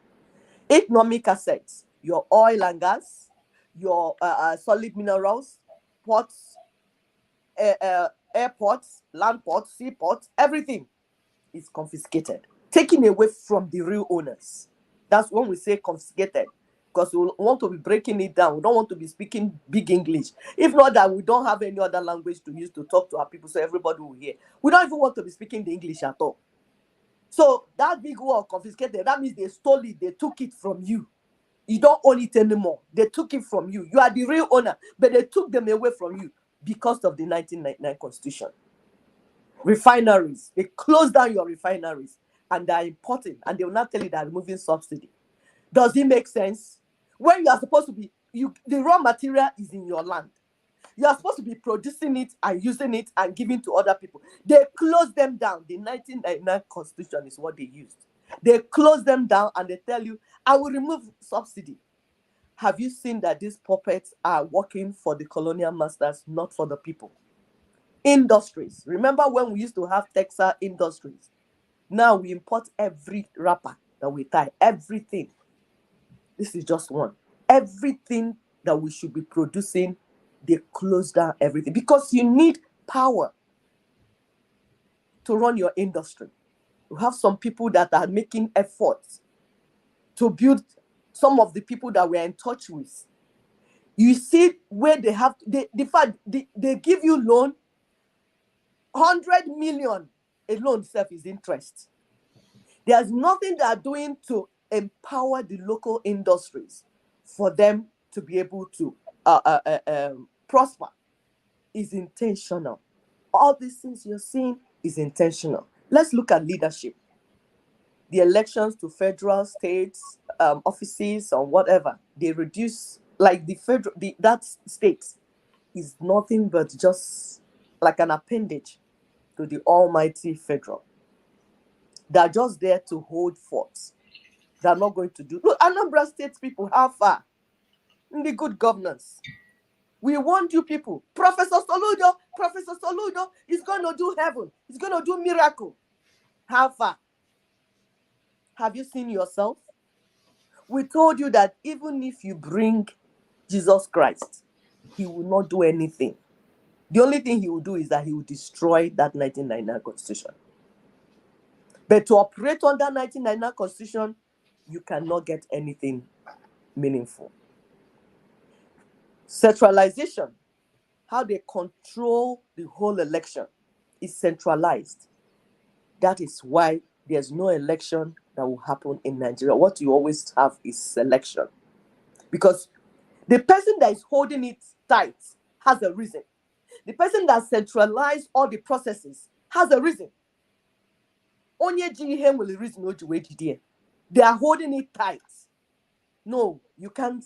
Economic assets, your oil and gas, your solid minerals, ports, airports, land ports, seaports, everything is confiscated, taken away from the real owners. That's when we say confiscated, because we want to be breaking it down. We don't want to be speaking big English. If not that, we don't have any other language to use to talk to our people so everybody will hear. We don't even want to be speaking the English at all. So that big word confiscated, that means they stole it, they took it from you. You don't own it anymore. They took it from you. You are the real owner, but they took them away from you because of the 1999 Constitution. Refineries, they close down your refineries and they're importing, and they will not tell you they're removing subsidy. Does it make sense? When you are supposed to be, the raw material is in your land. You are supposed to be producing it and using it and giving to other people. They close them down. The 1999 Constitution is what they used. They close them down and they tell you, I will remove subsidy. Have you seen that these puppets are working for the colonial masters, not for the people? Industries. Remember when we used to have textile industries? Now we import every wrapper that we tie, everything. This is just one. Everything that we should be producing, they close down everything because you need power to run your industry. You have some people that are making efforts to build some of the people that we're in touch with. You see where they have, they give you loan, 100 million alone self is interest. There's nothing they are doing to empower the local industries for them to be able to prosper. Is intentional. All these things you're seeing is intentional. Let's look at leadership. The elections to federal, states, offices, or whatever, they reduce, like the federal, that state is nothing but just like an appendage to the almighty federal. They're just there to hold forth. They're not going to do. Look, Anambra State people, how far? In the good governance. We want you people. Professor Soludo is going to do heaven. He's going to do miracle. How far? Have you seen yourself? We told you that even if you bring Jesus Christ, he will not do anything. The only thing he will do is that he will destroy that 1999 constitution. But to operate on that 1999 constitution, you cannot get anything meaningful. Centralization, how they control the whole election, is centralized. That is why there's no election that will happen in Nigeria. What you always have is selection. Because the person that is holding it tight has a reason. The person that centralized all the processes has a reason. Onye jihem will reason no jiwe. They are holding it tight. No, you can't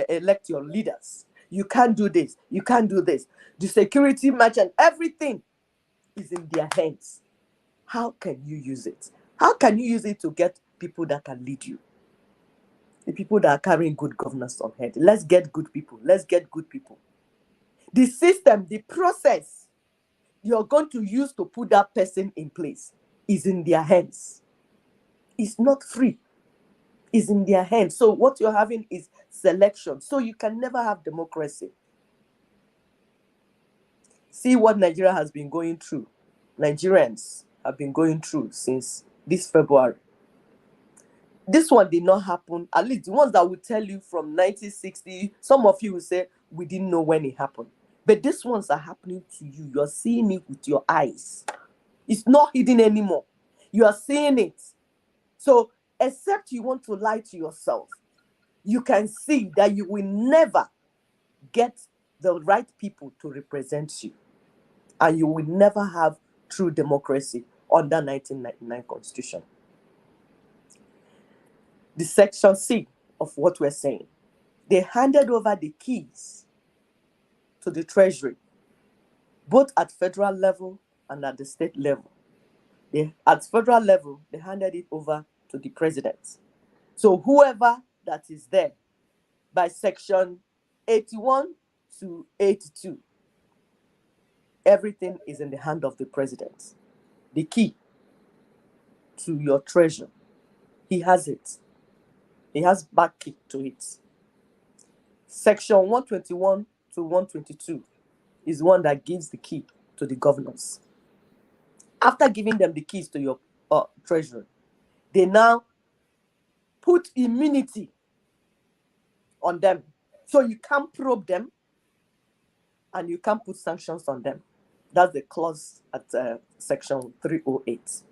elect your leaders. You can't do this. You can't do this. The security match and everything is in their hands. How can you use it? How can you use it to get people that can lead you? The people that are carrying good governance on head. Let's get good people. Let's get good people. The system, the process you're going to use to put that person in place is in their hands. It's not free. It's in their hands. So what you're having is selection. So you can never have democracy. See what Nigeria has been going through. Nigerians have been going through since this February. This one did not happen. At least the ones that will tell you from 1960, some of you will say, we didn't know when it happened. But these ones are happening to you. You're seeing it with your eyes. It's not hidden anymore. You are seeing it. So, except you want to lie to yourself, you can see that you will never get the right people to represent you. And you will never have true democracy under 1999 Constitution. The section C of what we're saying, they handed over the keys to the Treasury, both at federal level and at the state level. At federal level, they handed it over to the president. So whoever that is there, by section 81 to 82, everything is in the hand of the president. The key to your treasure, he has it. He has back key to it. Section 121 to 122 is one that gives the key to the governors. After giving them the keys to your treasury, they now put immunity on them. So you can't probe them and you can't put sanctions on them. That's the clause at section 308.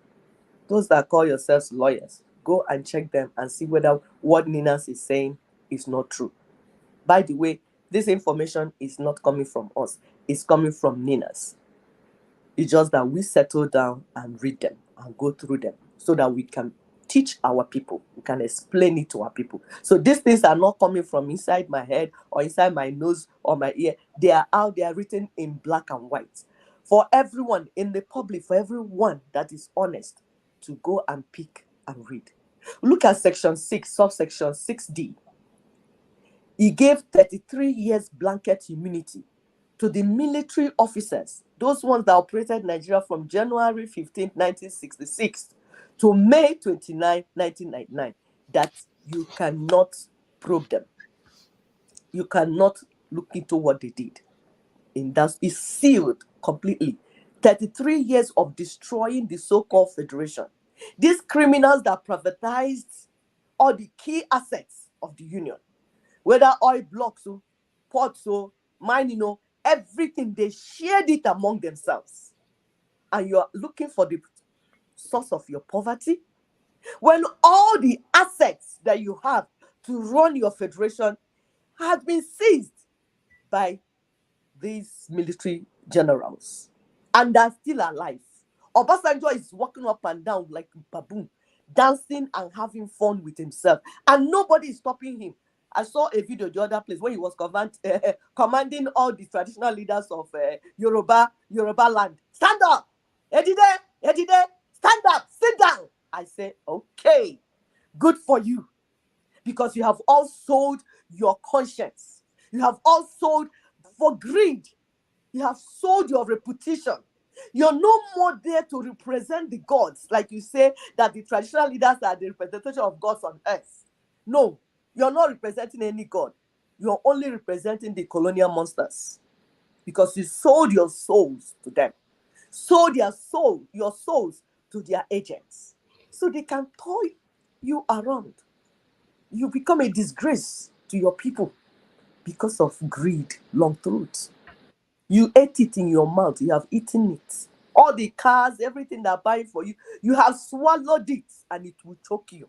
Those that call yourselves lawyers, go and check them and see whether what Ninas is saying is not true. By the way, this information is not coming from us. It's coming from Ninas. It's just that we settle down and read them and go through them so that we can teach our people. We can explain it to our people. So these things are not coming from inside my head or inside my nose or my ear. They are out there written in black and white. For everyone in the public, for everyone that is honest, to go and pick and read. Look at section 6, subsection 6D. He gave 33 years blanket immunity to the military officers, those ones that operated Nigeria from January 15, 1966 to May 29, 1999, that you cannot probe them. You cannot look into what they did. And that is sealed completely. 33 years of destroying the so-called federation. These criminals that privatized all the key assets of the union, whether oil blocks, ports, mining, everything, they shared it among themselves. And you're looking for the source of your poverty when all the assets that you have to run your federation have been seized by these military generals and are still alive. Obasanjo is walking up and down like a baboon, dancing and having fun with himself, and nobody is stopping him. I saw a video the other place where he was commanding all the traditional leaders of Yoruba land. Stand up! Edide, Edide, stand up, sit down. I say, okay, good for you. Because you have all sold your conscience. You have all sold for greed. You have sold your reputation. You're no more there to represent the gods, like you say that the traditional leaders are the representation of gods on earth. No, you're not representing any god. You're only representing the colonial monsters because you sold your souls to them, sold your souls to their agents, so they can toy you around. You become a disgrace to your people because of greed, long throat. You ate it in your mouth. You have eaten it. All the cars, everything they're buying for you, you have swallowed it and it will choke you.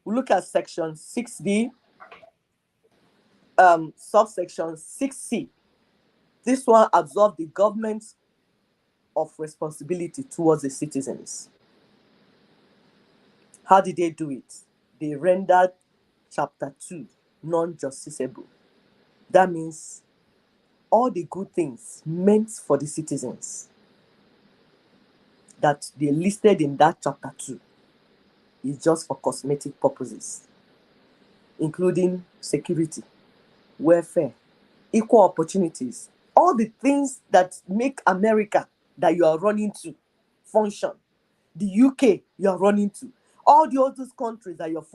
We look at section 6D, subsection 6C. This one absolves the government of responsibility towards the citizens. How did they do it? They rendered chapter 2 non-justiciable. That means all the good things meant for the citizens that they listed in that chapter 2 is just for cosmetic purposes, including security, welfare, equal opportunities, all the things that make America that you are running to function, the UK you are running to, all the other countries that you're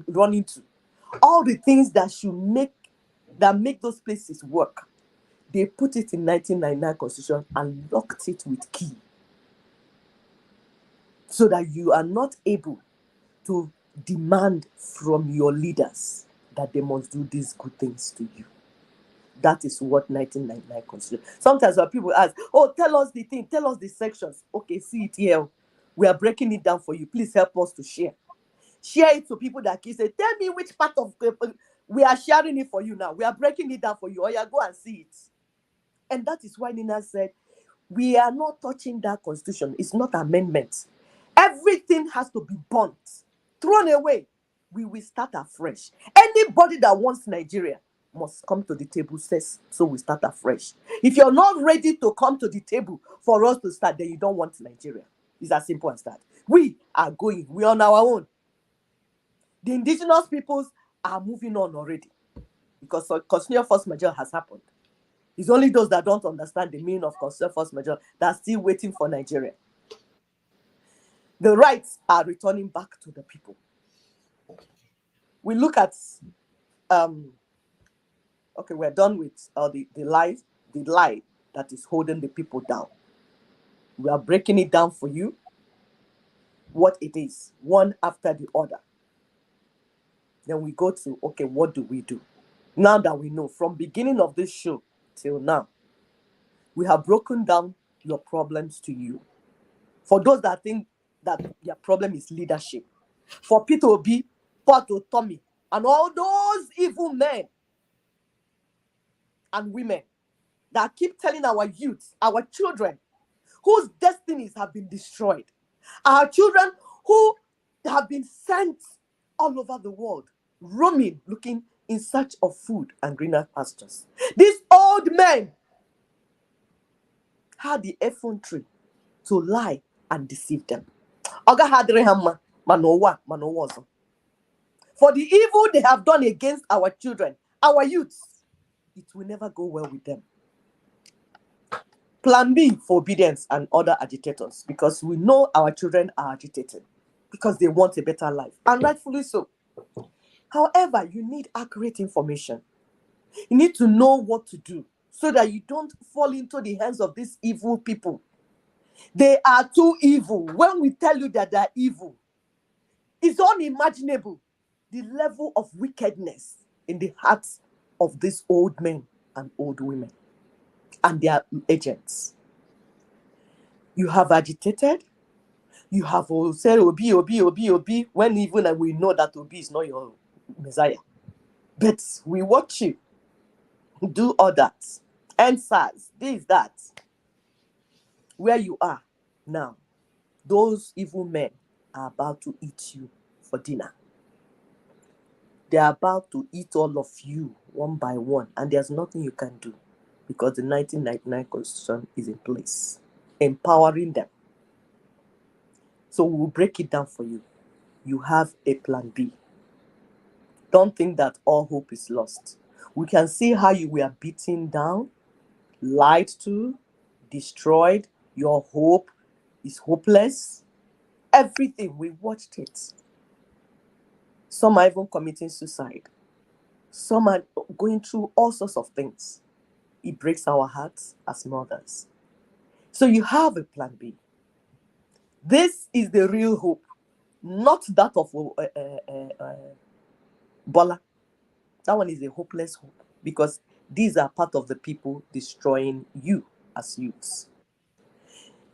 running to, all the things that make those places work. They put it in 1999 Constitution and locked it with key so that you are not able to demand from your leaders that they must do these good things to you. That is what 1999 Constitution. Sometimes when people ask, oh, tell us the thing, tell us the sections. Okay, see it here. We are breaking it down for you. Please help us to share. Share it to people that can say, tell me which part of we are sharing it for you now. We are breaking it down for you. Or you go and see it. And that is why Nina said, we are not touching that Constitution. It's not amendment. Everything has to be burnt, thrown away. We will start afresh. Anybody that wants Nigeria must come to the table, says, so we start afresh. If you're not ready to come to the table for us to start, then you don't want Nigeria. It's as simple as that. We are going. We're on our own. The indigenous peoples are moving on already because constitutional force majeure has happened. It's only those that don't understand the meaning of constitutional force majeure that are still waiting for Nigeria. The rights are returning back to the people. We look at, okay, we're done with the lie that is holding the people down. We are breaking it down for you, what it is, one after the other. Then we go to, okay, what do we do? Now that we know, from beginning of this show till now, we have broken down your problems to you. For those that think that their problem is leadership, for Peter Obi, Pato Tommy, and all those evil men and women that keep telling our youth, our children, whose destinies have been destroyed, our children who have been sent all over the world, roaming, looking in search of food and greener pastures. These old men had the effrontery to lie and deceive them. For the evil they have done against our children, our youths, it will never go well with them. Plan B for obedience and other agitators, because we know our children are agitated because they want a better life, and rightfully so. However, you need accurate information. You need to know what to do so that you don't fall into the hands of these evil people. They are too evil. When we tell you that they're evil, it's unimaginable the level of wickedness in the hearts of these old men and old women and their agents. You have agitated. You have said Obi, when even we know that Obi is not your Messiah. But we watch you do all that. NSAS, this, that. Where you are now, those evil men are about to eat you for dinner. They're about to eat all of you one by one, and there's nothing you can do because the 1999 Constitution is in place, empowering them. So we'll break it down for you. You have a plan B. Don't think that all hope is lost. We can see how you were beaten down, lied to, destroyed. Your hope is hopeless. Everything, we watched it. Some are even committing suicide. Some are going through all sorts of things. It breaks our hearts as mothers. So you have a plan B. This is the real hope, not that of Bola. That one is a hopeless hope because these are part of the people destroying you as youths.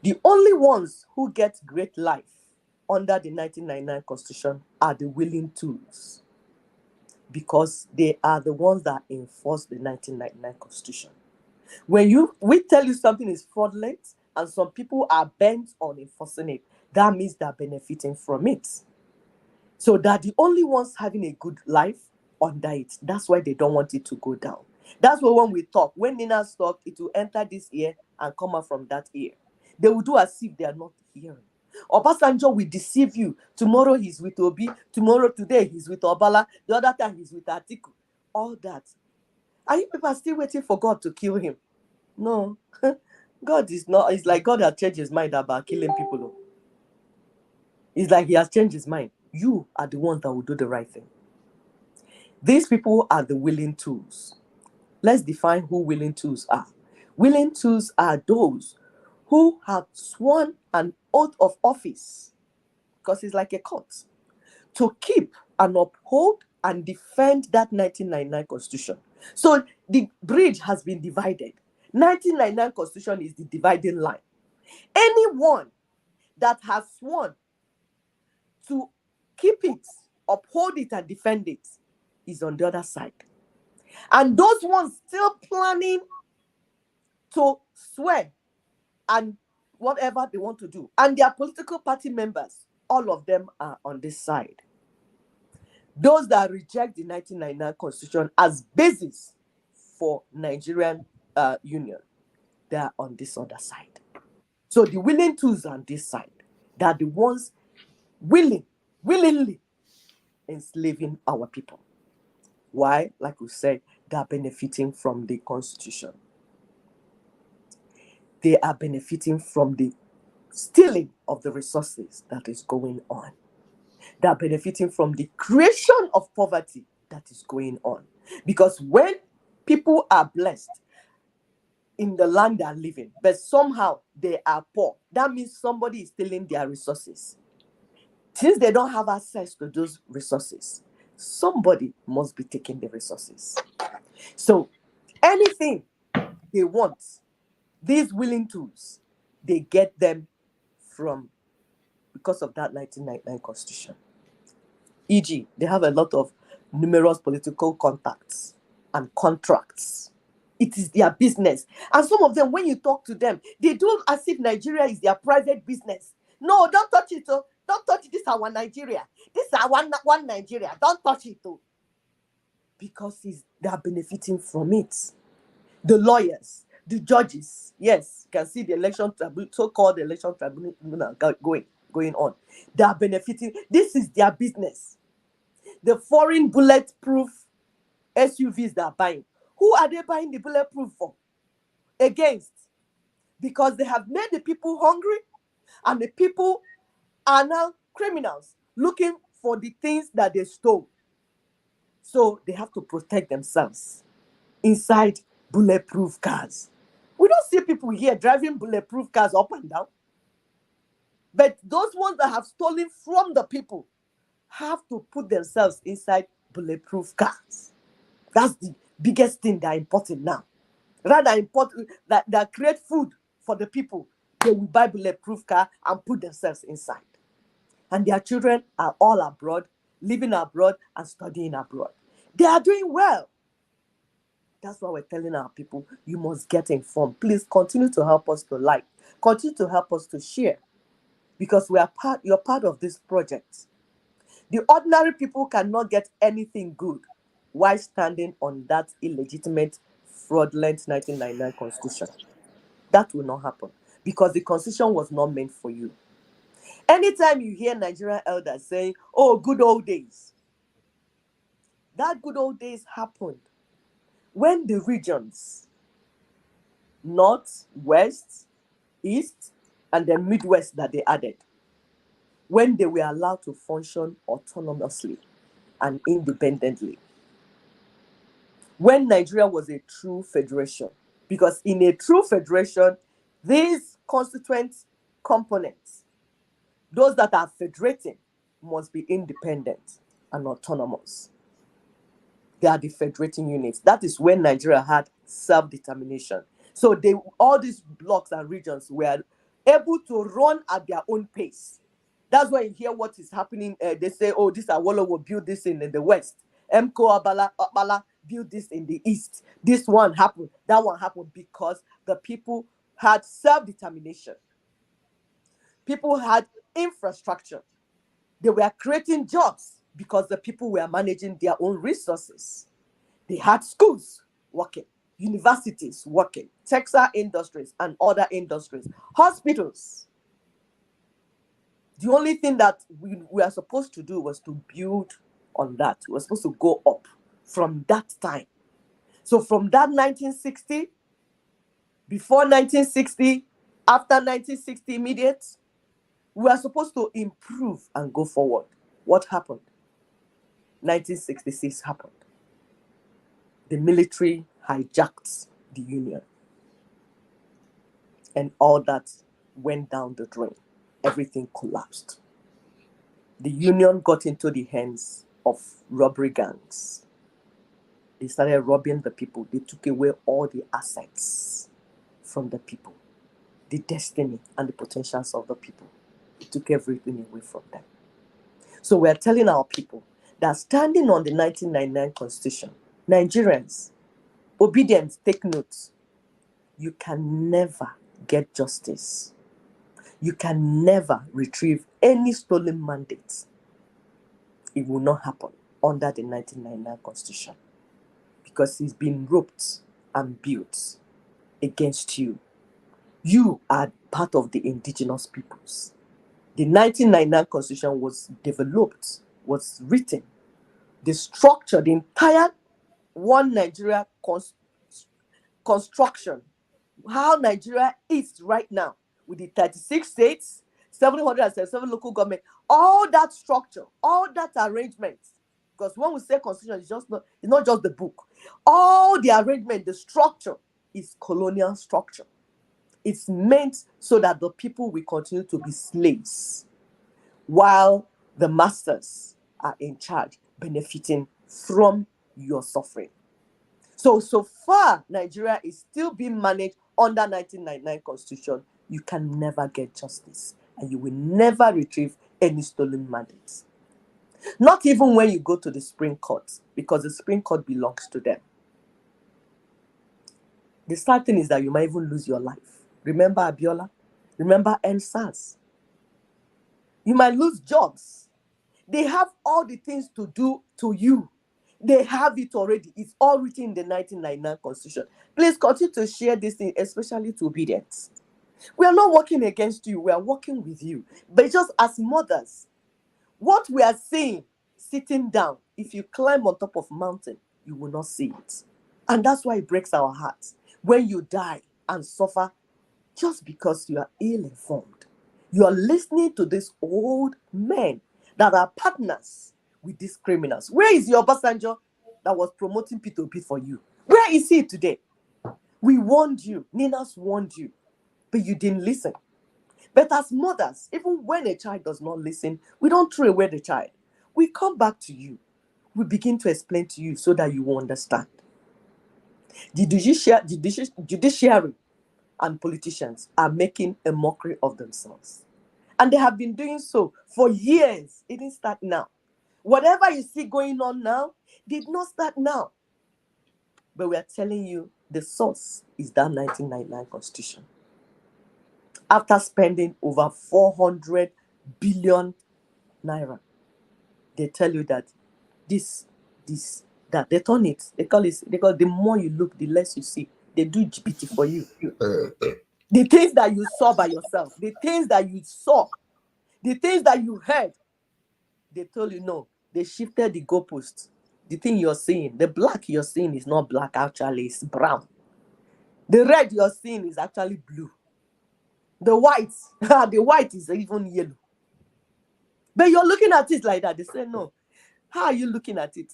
The only ones who get great life under the 1999 Constitution are the willing tools, because they are the ones that enforce the 1999 Constitution. When we tell you something is fraudulent and some people are bent on enforcing it, that means they're benefiting from it. So they're the only ones having a good life under it. That's why they don't want it to go down. That's why when we talk, when Nina talk, it will enter this ear and come out from that ear. They will do as if they are not hearing. Obasanjo will deceive you. Tomorrow he's with Obi. Today he's with Obala. The other time he's with Atiku. All that. Are you people still waiting for God to kill him? No. God is not. It's like God has changed his mind about killing people. It's like he has changed his mind. You are the ones that will do the right thing. These people are the willing tools. Let's define who willing tools are. Willing tools are those who have sworn an oath of office, because it's like a court, to keep and uphold and defend that 1999 Constitution. So the bridge has been divided. 1999 Constitution is the dividing line. Anyone that has sworn to keep it, uphold it, and defend it is on the other side. And those ones still planning to swear and whatever they want to do, and their political party members, all of them are on this side. Those that reject the 1999 Constitution as basis for Nigerian union, they are on this other side. So the willing tools on this side, they are the ones willingly enslaving our people. Why? Like we said, they are benefiting from the Constitution. They are benefiting from the stealing of the resources that is going on. They are benefiting from the creation of poverty that is going on. Because when people are blessed in the land they are living, but somehow they are poor, that means somebody is stealing their resources. Since they don't have access to those resources, somebody must be taking the resources. So anything they want, these willing tools, they get them from because of that 1999 Constitution. E.g., they have a lot of numerous political contacts and contracts. It is their business. And some of them, when you talk to them, they do as if Nigeria is their private business. No, don't touch it. Oh. Don't touch this our Nigeria. This is our one Nigeria. Don't touch it. Oh. Because they are benefiting from it. The lawyers, the judges, yes, you can see the election tribunal, so-called election tribunal going on. They are benefiting. This is their business. The foreign bulletproof SUVs they are buying. Who are they buying the bulletproof for? Against. Because they have made the people hungry, and the people are now criminals looking for the things that they stole. So they have to protect themselves inside bulletproof cars. We don't see people here driving bulletproof cars up and down. But those ones that have stolen from the people have to put themselves inside bulletproof cars. That's the biggest thing they're importing now. Rather important that create food for the people, they will buy bulletproof car and put themselves inside. And their children are all abroad, living abroad and studying abroad. They are doing well. That's why we're telling our people, you must get informed. Please continue to help us to like. Continue to help us to share. Because you're part of this project. The ordinary people cannot get anything good while standing on that illegitimate, fraudulent 1999 constitution. That will not happen because the constitution was not meant for you. Anytime you hear Nigerian elders saying, oh, good old days, that good old days happened when the regions, north, west, east, and then midwest that they added, when they were allowed to function autonomously and independently. When Nigeria was a true federation, because in a true federation, these constituent components, those that are federating, must be independent and autonomous. They are the federating units. That is when Nigeria had self-determination. So all these blocks and regions were able to run at their own pace. That's why you hear what is happening. They say, oh, this Awolowo will build this in the west. MKO Abala built this in the east. This one happened. That one happened because the people had self-determination. People had infrastructure. They were creating jobs because the people were managing their own resources. They had schools working, universities working, textile industries and other industries, hospitals. The only thing that we are supposed to do was to build on that. We were supposed to go up from that time. So from that 1960, before 1960, after 1960 immediate, we are supposed to improve and go forward. What happened? 1966 happened. The military hijacked the union. And all that went down the drain. Everything collapsed. The union got into the hands of robbery gangs. They started robbing the people. They took away all the assets from the people, the destiny and the potentials of the people. They took everything away from them. So we're telling our people that standing on the 1999 Constitution, Nigerians, obedience, take note. You can never get justice. You can never retrieve any stolen mandate. It will not happen under the 1999 Constitution because it's been roped and built against you. You are part of the indigenous peoples. The 1999 Constitution was developed, was written. The structure, the entire One Nigeria construction, how Nigeria is right now, with the 36 states, 777 local government, all that structure, all that arrangement, because when we say constitution, it's not just the book. All the arrangement, the structure is colonial structure. It's meant so that the people will continue to be slaves while the masters are in charge, benefiting from your suffering. So far, Nigeria is still being managed under 1999 Constitution. You can never get justice, and you will never retrieve any stolen mandates. Not even when you go to the Supreme Court, because the Supreme Court belongs to them. The sad thing is that you might even lose your life. Remember Abiola? Remember NSAS? You might lose jobs. They have all the things to do to you. They have it already. It's all written in the 1999 Constitution. Please continue to share this thing, especially to obedience. We are not working against you. We are working with you. But just as mothers, what we are seeing sitting down, if you climb on top of a mountain, you will not see it. And that's why it breaks our hearts. When you die and suffer just because you are ill-informed, you are listening to these old men that are partners with these criminals. Where is your Obasanjo that was promoting P2P for you? Where is he today? We warned you. Nina's warned you. But you didn't listen. But as mothers, even when a child does not listen, we don't throw away the child. We come back to you. We begin to explain to you so that you will understand. The judiciary and politicians are making a mockery of themselves. And they have been doing so for years. It didn't start now. Whatever you see going on now did not start now. But we are telling you the source is that 1999 Constitution. After spending over 400 billion naira, they tell you that this, that. They turn it. They call the more you look, the less you see. They do GPT for you. The things that you saw by yourself, the things that you saw, the things that you heard, they told you no. They shifted the goalpost. The thing you're seeing, the black you're seeing is not black, actually, it's brown. The red you're seeing is actually blue. The white, the white is even yellow. But you're looking at it like that. They say, no. How are you looking at it?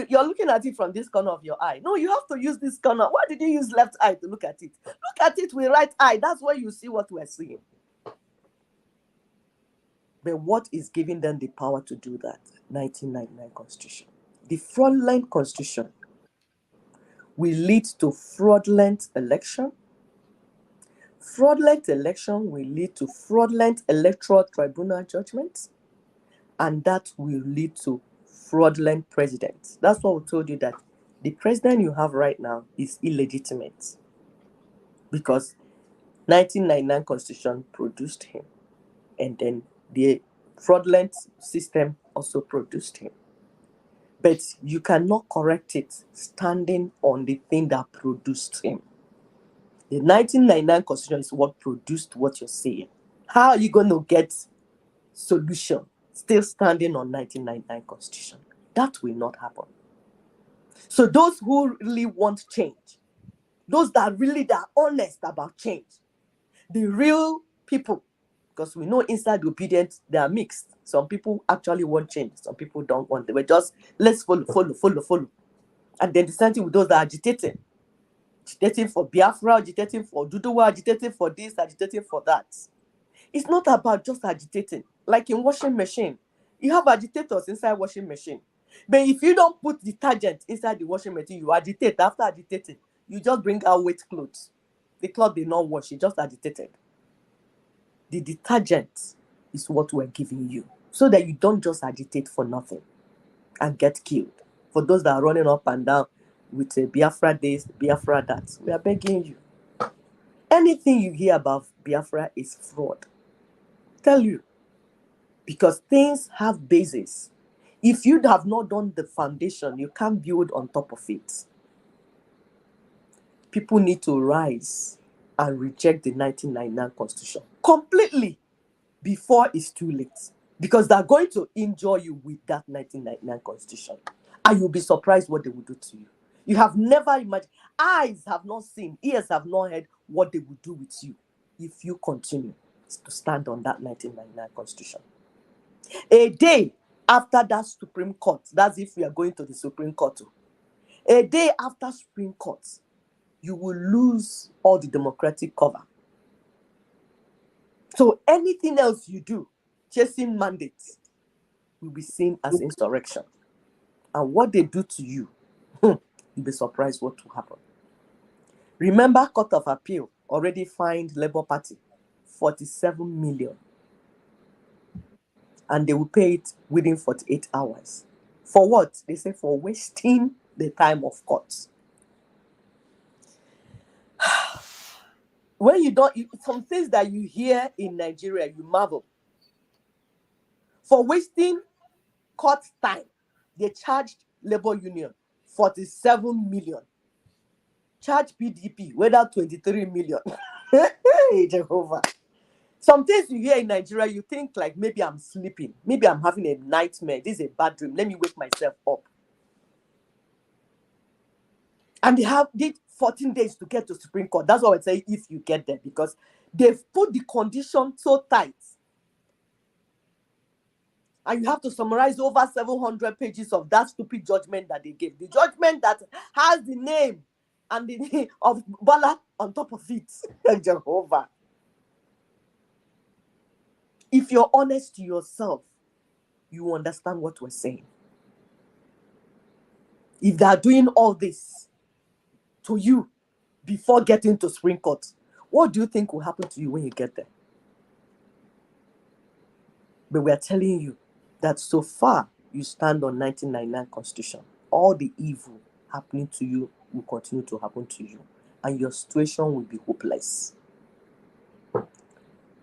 You're looking at it from this corner of your eye. No, you have to use this corner. Why did you use left eye to look at it? Look at it with right eye. That's where you see what we're seeing. But what is giving them the power to do that? 1999 Constitution. The fraudulent Constitution will lead to fraudulent election. Fraudulent election will lead to fraudulent electoral tribunal judgments. And that will lead to fraudulent presidents. That's what we told you, that the president you have right now is illegitimate. Because 1999 Constitution produced him. And then the fraudulent system also produced him. But you cannot correct it standing on the thing that produced him. The 1999 Constitution is what produced what you're saying. How are you going to get solution still standing on 1999 Constitution? That will not happen. So those who really want change, those that are honest about change, the real people, because we know inside the obedience, they are mixed. Some people actually want change. Some people don't want. They were just, let's follow. And then the same thing with those that are agitating for Biafra, agitating for Duduwa, agitating for this, agitating for that. It's not about just agitating. Like in washing machine, you have agitators inside washing machine. But if you don't put detergent inside the washing machine, you agitate. After agitating, you just bring out wet clothes. The cloth did not wash, it just agitated. The detergent is what we're giving you, so that you don't just agitate for nothing and get killed. For those that are running up and down with a Biafra this, Biafra that, we are begging you. Anything you hear about Biafra is fraud. Tell you. Because things have bases. If you have not done the foundation, you can't build on top of it. People need to rise and reject the 1999 Constitution completely before it's too late. Because they're going to injure you with that 1999 Constitution. And you'll be surprised what they will do to you. You have never imagined, eyes have not seen, ears have not heard what they will do with you if you continue to stand on that 1999 Constitution. A day after that Supreme Court, that's if we are going to the Supreme Court. A day after Supreme Court, you will lose all the democratic cover. So anything else you do, chasing mandates, will be seen as insurrection. And what they do to you, you'll be surprised what will happen. Remember, Court of Appeal already fined Labour Party 47 million. And they will pay it within 48 hours. For what? They say for wasting the time of courts. When you don't, some things that you hear in Nigeria, you marvel. For wasting court time, they charged Labour Union 47 million. Charge PDP, whether 23 million. Hey, Jehovah. Some things you hear in Nigeria, you think like, maybe I'm sleeping. Maybe I'm having a nightmare. This is a bad dream. Let me wake myself up. And they did 14 days to get to Supreme Court. That's what I say if you get there, because they've put the condition so tight. And you have to summarize over 700 pages of that stupid judgment that they gave. The judgment that has the name and the name of Bala on top of it. Jehovah. If you're honest to yourself, you understand what we're saying. If they are doing all this to you before getting to Supreme Court, what do you think will happen to you when you get there? But we are telling you that so far you stand on 1999 Constitution. All the evil happening to you will continue to happen to you, and your situation will be hopeless.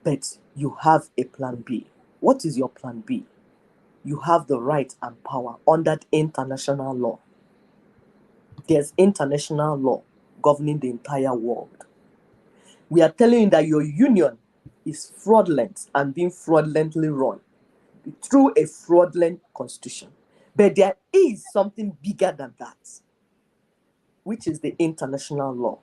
But you have a plan B. What is your plan B? you have the right and power under international law. There's international law governing the entire world. We are telling you that your union is fraudulent and being fraudulently run through a fraudulent constitution. But there is something bigger than that, which is the international law.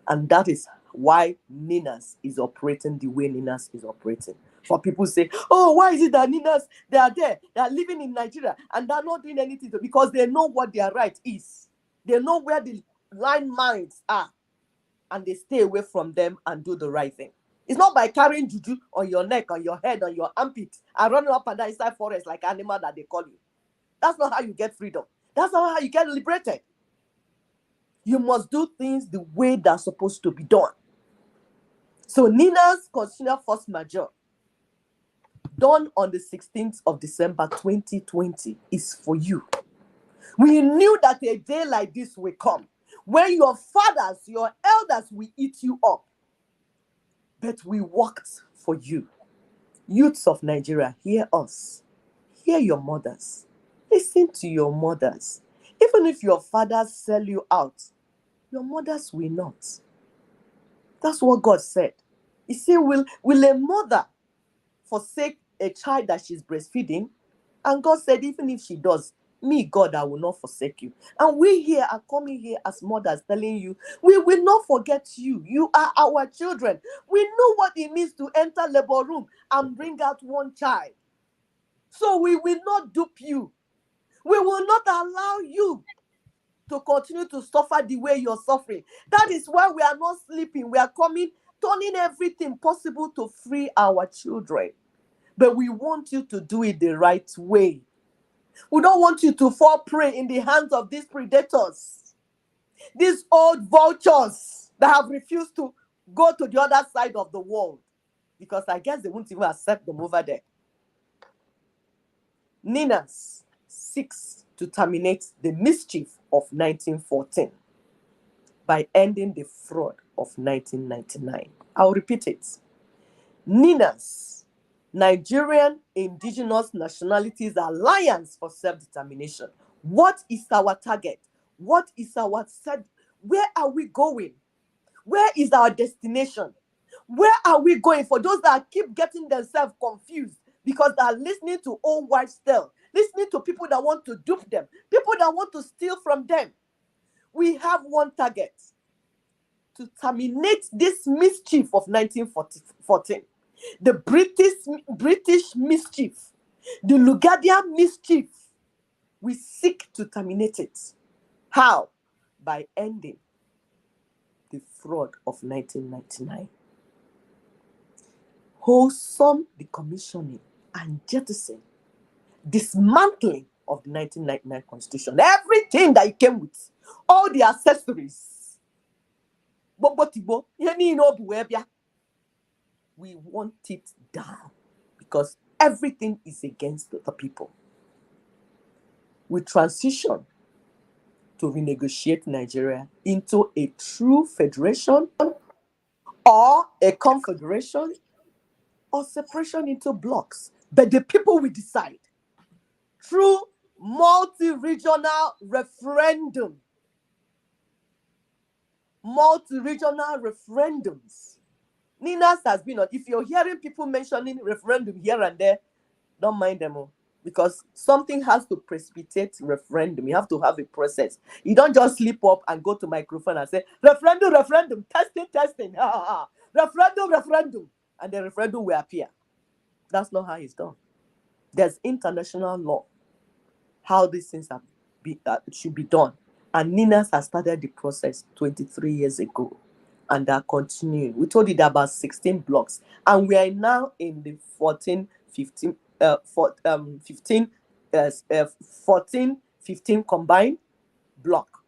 And that is why NINAS is operating the way NINAS is operating. For people say, oh, why is it that NINAS, they are there, they are living in Nigeria, and they're not doing anything? Because they know what their right is. They know where the line mines are, and they stay away from them and do the right thing. It's not by carrying juju on your neck, on your head, on your armpit, and running up and down inside forest like animal that they call you. That's not how you get freedom. That's not how you get liberated. You must do things the way they're supposed to be done. So NINA's constitutional force majeure, done on the 16th of December 2020, is for you. We knew that a day like this will come, when your fathers, your elders will eat you up. But we worked for you. Youths of Nigeria, hear us. Hear your mothers. Listen to your mothers. Even if your fathers sell you out, your mothers will not. That's what God said. He said, will a mother forsake a child that she's breastfeeding? And God said, even if she does, me, God, I will not forsake you. And we here are coming here as mothers telling you, we will not forget you. You are our children. We know what it means to enter labor room and bring out one child. So we will not dupe you. We will not allow you to continue to suffer the way you're suffering. That is why we are not sleeping. We are coming, turning everything possible to free our children. But we want you to do it the right way. We don't want you to fall prey in the hands of these predators, these old vultures that have refused to go to the other side of the world, because I guess they won't even accept them over there. NINAS seeks to terminate the mischief of 1914 by ending the fraud of 1999. I'll repeat it. NINAS, Nigerian Indigenous Nationalities Alliance for Self-Determination. What is our target? What is our set? Where are we going? Where is our destination? Where are we going? For those that keep getting themselves confused because they are listening to old wives' tale, listening to people that want to dupe them, people that want to steal from them. We have one target: to terminate this mischief of 1914. The British mischief, the Lugadian mischief. We seek to terminate it. How? By ending the fraud of 1999. Wholesome decommissioning and jettison, dismantling of the 1999 Constitution. Everything that it came with, all the accessories. We want it down because everything is against the people. We transition to renegotiate Nigeria into a true federation or a confederation or separation into blocks. But the people will decide through multi-regional referendum. Multi-regional referendums. NINAS has been on. If you're hearing people mentioning referendum here and there, don't mind them all. Because something has to precipitate referendum. You have to have a process. You don't just slip up and go to microphone and say, referendum, testing. Referendum. And the referendum will appear. That's not how it's done. There's international law, how these things should be done. And NINAS has started the process 23 years ago. And they're continuing. We told you that about 16 blocks. And we are now in the 15 combined block,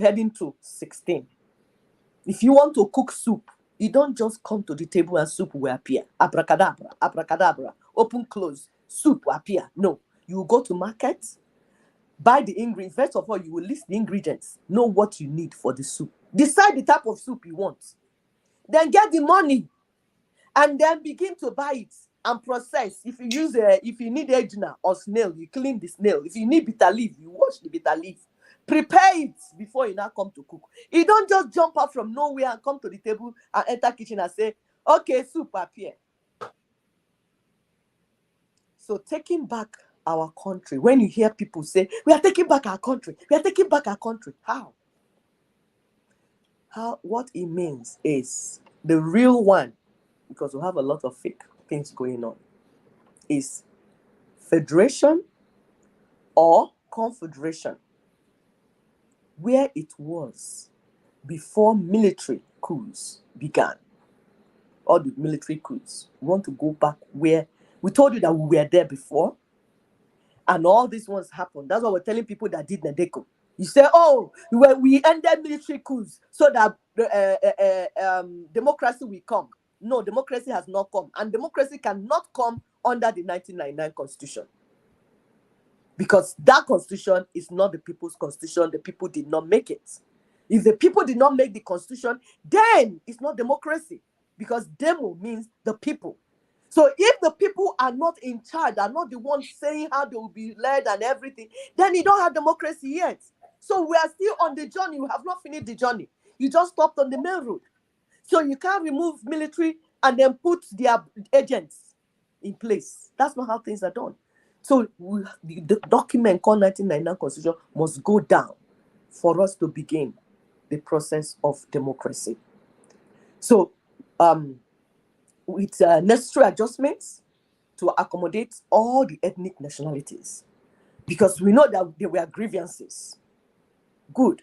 heading to 16. If you want to cook soup, you don't just come to the table and soup will appear. Abracadabra, open, close, soup will appear. No, you go to market, buy the ingredients. First of all, you will list the ingredients, know what you need for the soup. Decide the type of soup you want. Then get the money and then begin to buy it. and process. If you use if you need ejuna or snail, you clean the snail. If you need bitter leaf, you wash the bitter leaf. Prepare it before you now come to cook. You don't just jump out from nowhere and come to the table and enter kitchen and say, okay, soup appear. So taking back our country, when you hear people say, we are taking back our country, we are taking back our country, how? What it means is the real one, because we have a lot of fake things going on, is federation or confederation, where it was before military coups began. All the military coups. We want to go back where we told you that we were there before, and all these ones happened. That's why we're telling people that did Nadeko. You say, oh, we ended military coups so that democracy will come. No, democracy has not come. And democracy cannot come under the 1999 Constitution. Because that Constitution is not the people's Constitution. The people did not make it. If the people did not make the Constitution, then it's not democracy. Because demo means the people. So if the people are not in charge, are not the ones saying how they will be led and everything, then you don't have democracy yet. So we are still on the journey. You have not finished the journey. You just stopped on the main road. So you can't remove military and then put their agents in place. That's not how things are done. So the document called 1999 Constitution must go down for us to begin the process of democracy. So with necessary adjustments to accommodate all the ethnic nationalities, because we know that there were grievances. Good.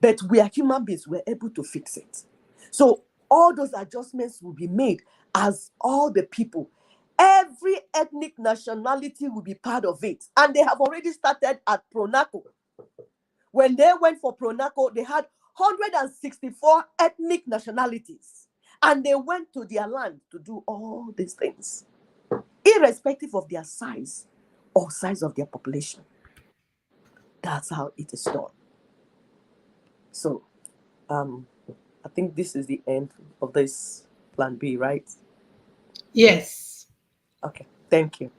But we are human beings, we're able to fix it. So all those adjustments will be made as all the people. Every ethnic nationality will be part of it. And they have already started at Pronaco. When they went for Pronaco, they had 164 ethnic nationalities. And they went to their land to do all these things, irrespective of their size or size of their population. That's how it is done. So, I think this is the end of this Plan B, right? Yes. Okay, thank you.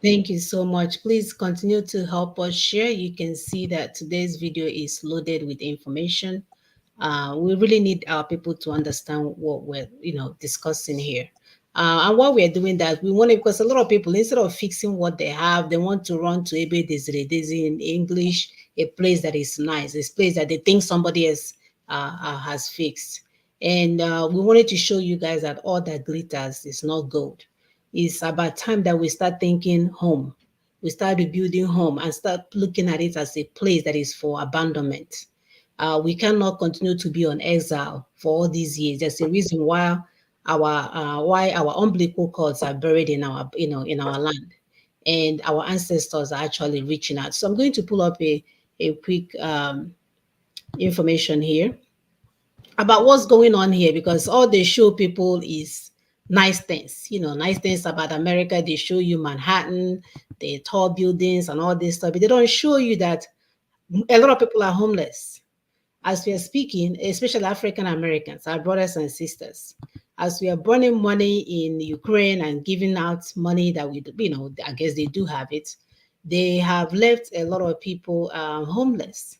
Thank you so much. Please continue to help us share. You can see that today's video is loaded with information. We really need our people to understand what we're, discussing here. And while we're doing that, we want to, because a lot of people, instead of fixing what they have, they want to run to Ebe Desiree in English, a place that is nice, a place that they think somebody else has fixed. And we wanted to show you guys that all that glitters is not gold. It's about time that we start thinking home. We start rebuilding home and start looking at it as a place that is for abandonment. We cannot continue to be on exile for all these years. There's a reason why our umbilical cords are buried in our in our land, and our ancestors are actually reaching out. So I'm going to pull up a quick information here about what's going on here, because all they show people is nice things, nice things about America. They show you Manhattan, the tall buildings and all this stuff, but they don't show you that a lot of people are homeless. As we are speaking, especially African Americans, our brothers and sisters, as we are burning money in Ukraine and giving out money that we, I guess they do have it, they have left a lot of people homeless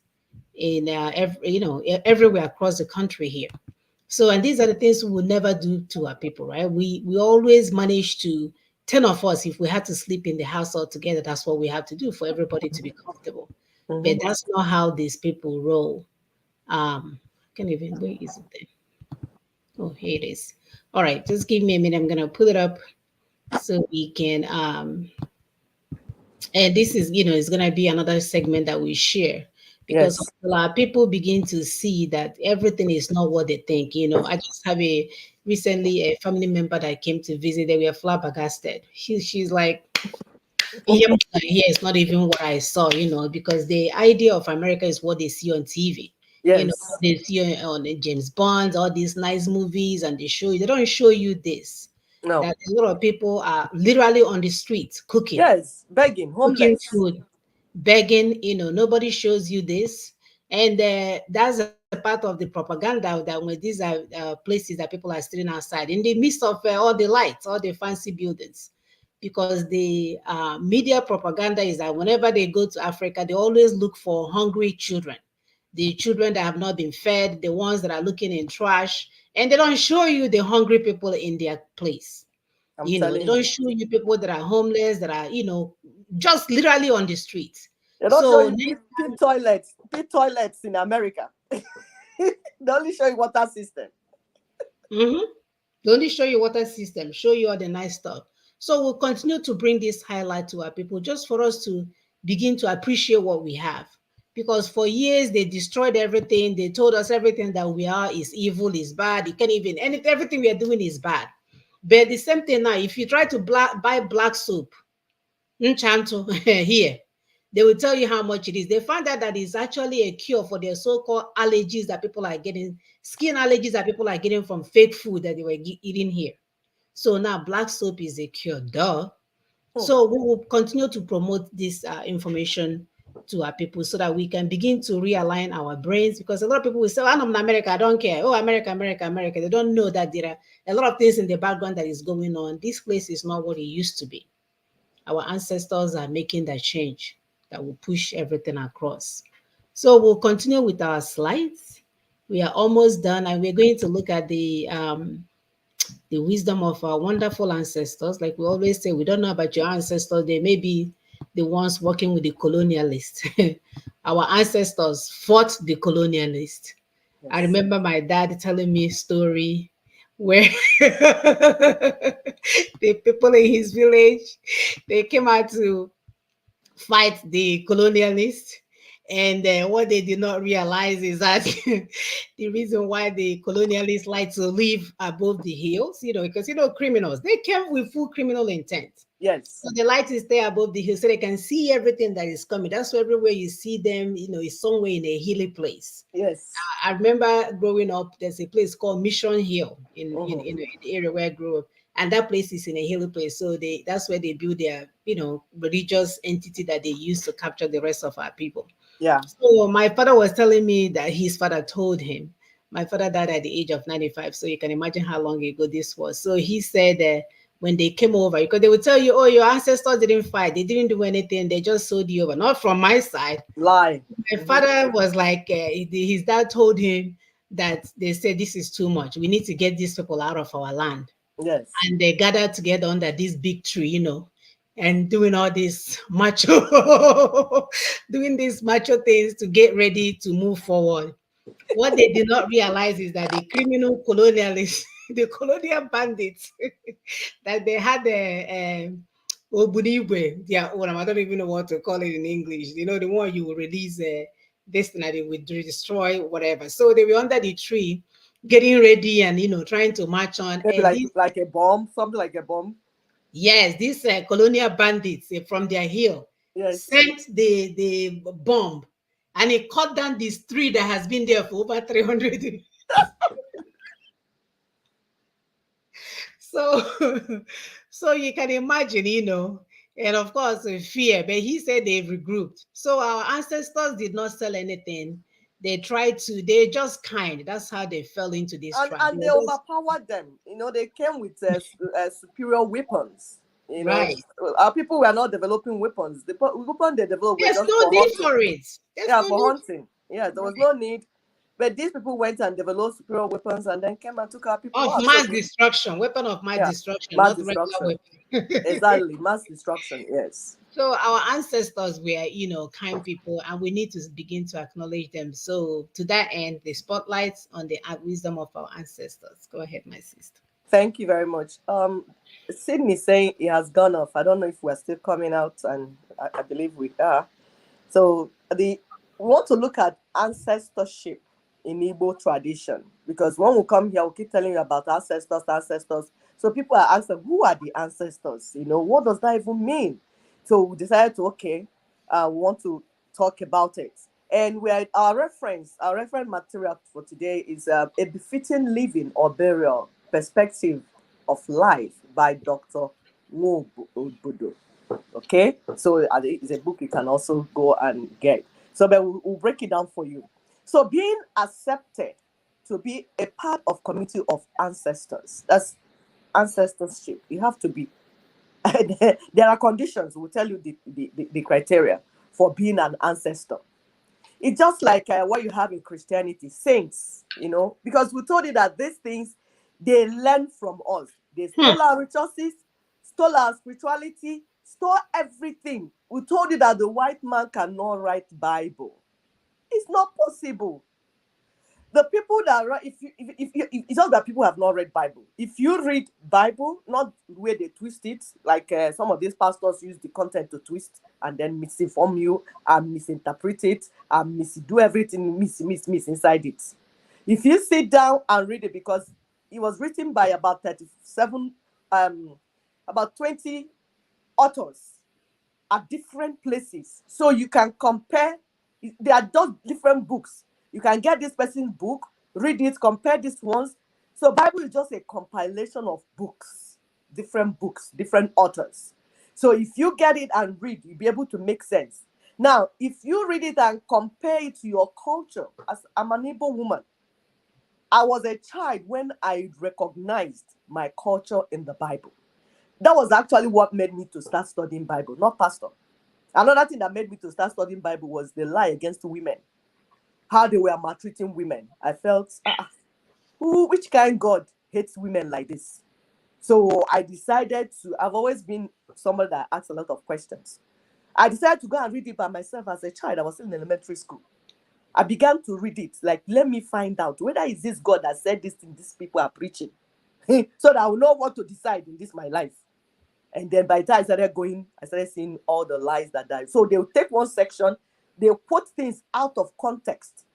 in everywhere across the country here. So, and these are the things we will never do to our people, right? We always manage to, 10 of us, if we had to sleep in the house all together, that's what we have to do for everybody to be comfortable. But that's not how these people roll. I can't even, where is it then? Oh, here it is. All right, just give me a minute. I'm gonna pull it up so we can and this is, it's gonna be another segment that we share, because Yes. a lot of people begin to see that everything is not what they think. I just have recently a family member that came to visit. They were flabbergasted. She's like, here is not even what I saw, because the idea of America is what they see on TV. Yes. What they see on James Bond, all these nice movies, and they don't show you this. No. That a lot of people are literally on the streets cooking. Yes, begging, homeless. Cooking food, begging, nobody shows you this. And that's a part of the propaganda that when these are places that people are sitting outside in the midst of all the lights, all the fancy buildings, because the media propaganda is that whenever they go to Africa, they always look for hungry children, the children that have not been fed, the ones that are looking in trash, and they don't show you the hungry people in their place. I'm You know, they telling don't you. show you people that are homeless, that are, just literally on the streets. They don't show So you pit toilets in America. They only show you water system. mhm. They only show you water system, show you all the nice stuff. So we'll continue to bring this highlight to our people just for us to begin to appreciate what we have. Because for years they destroyed everything. They told us everything that we are is evil, is bad. You can't even, everything we are doing is bad. But the same thing now, if you try to buy black soap, Nchanto, here, they will tell you how much it is. They found out that it's actually a cure for their so-called allergies that people are getting, skin allergies that people are getting from fake food that they were eating here. So now black soap is a cure, duh. Hmm. So we will continue to promote this information to our people so that we can begin to realign our brains, because a lot of people will say, oh, I'm in America, I don't care. Oh, America, America, America. They don't know that there are a lot of things in the background that is going on. This place is not what it used to be. Our ancestors are making that change that will push everything across. So we'll continue with our slides. We are almost done, and we're going to look at the wisdom of our wonderful ancestors. Like we always say, we don't know about your ancestors. They may be the ones working with the colonialists. Our ancestors fought the colonialists. I Yes. remember my dad telling me a story where the people in his village, they came out to fight the colonialists. And what they did not realize is that the reason why the colonialists like to live above the hills, because criminals, they came with full criminal intent. Yes. So they like to stay above the hill so they can see everything that is coming. That's why everywhere you see them, is somewhere in a hilly place. Yes. I remember growing up, there's a place called Mission Hill Mhm. in the area where I grew up. And that place is in a hilly place. So that's where they build their, religious entity that they use to capture the rest of our people. Yeah. So my father was telling me that his father told him. My father died at the age of 95, so you can imagine how long ago this was. So he said that when they came over, because they would tell you, oh, your ancestors didn't fight, they didn't do anything, they just sold you over. Not from my side. Lie. My father was like, his dad told him that they said, this is too much. We need to get these people out of our land. Yes. And they gathered together under this big tree, and doing all this macho, doing these macho things to get ready to move forward. What they did not realize is that the criminal colonialists, the colonial bandits, that they had a Obunigwe, their own. I don't even know what to call it in English. The one you will release this thing that they would destroy, whatever. So they were under the tree, getting ready and trying to march on. Maybe And like this, like a bomb, something like a bomb. yes, these colonial bandits from their hill Yes. sent the bomb, and it cut down this tree that has been there for over 300 years. So, so you can imagine, and of course, fear. But he said they've regrouped. So our ancestors did not sell anything. They tried to. They just kind. That's how they fell into this and trap. and they overpowered them. They came with superior weapons. Right. Our people were not developing weapons. The weapon they developed were There's just no for need hunting. for it. There's Yeah, no for need. hunting. Yeah, there was Right. no need. But these people went and developed superior weapons and then came and took our people Of out. So mass destruction, weapon of mass yeah, destruction, mass not regular destruction. weapon. Exactly, mass destruction. Yes. So our ancestors were, kind people, and we need to begin to acknowledge them. So to that end, the spotlights on the wisdom of our ancestors. Go ahead, my sister. Thank you very much. Sydney saying it has gone off. I don't know if we're still coming out, and I believe we are. So we want to look at ancestorship in Igbo tradition, because when we come here, we'll keep telling you about ancestors. So people are asking, who are the ancestors? What does that even mean? So we decided to, we want to talk about it. And our reference material for today is A Befitting Living or Burial Perspective of Life by Dr. Nwobodo. Okay, so it's a book you can also go and get. So but we'll break it down for you. So being accepted to be a part of community of ancestors, that's ancestorship. You have to be. There are conditions. We'll tell you the criteria for being an ancestor. It's just like what you have in Christianity, saints, because we told you that these things, they learn from us. They stole our resources, stole our spirituality, stole everything. We told you that the white man cannot write Bible. It's not possible. The people that write, if it's not that people have not read Bible. If you read Bible, not the way they twist it, like some of these pastors use the content to twist and then misinform you and misinterpret it and do everything miss inside it. If you sit down and read it, because it was written by about 37, about 20 authors at different places, so you can compare. They are just different books. You can get this person's book, read it, compare these ones. So Bible is just a compilation of books, different authors. So if you get it and read, you'll be able to make sense. Now, if you read it and compare it to your culture, as I'm an Igbo woman, I was a child when I recognized my culture in the Bible. That was actually what made me to start studying Bible, not pastor. Another thing that made me to start studying Bible was the lie against women. How they were maltreating women. I felt, which kind God hates women like this? So I decided to, I've always been somebody that asks a lot of questions. I decided to go and read it by myself as a child. I was still in elementary school. I began to read it, like, let me find out whether is this God that said this thing these people are preaching, so that I will know what to decide in this my life. And then by the time I started going, I started seeing all the lies that died. So they'll take one section, they'll put things out of context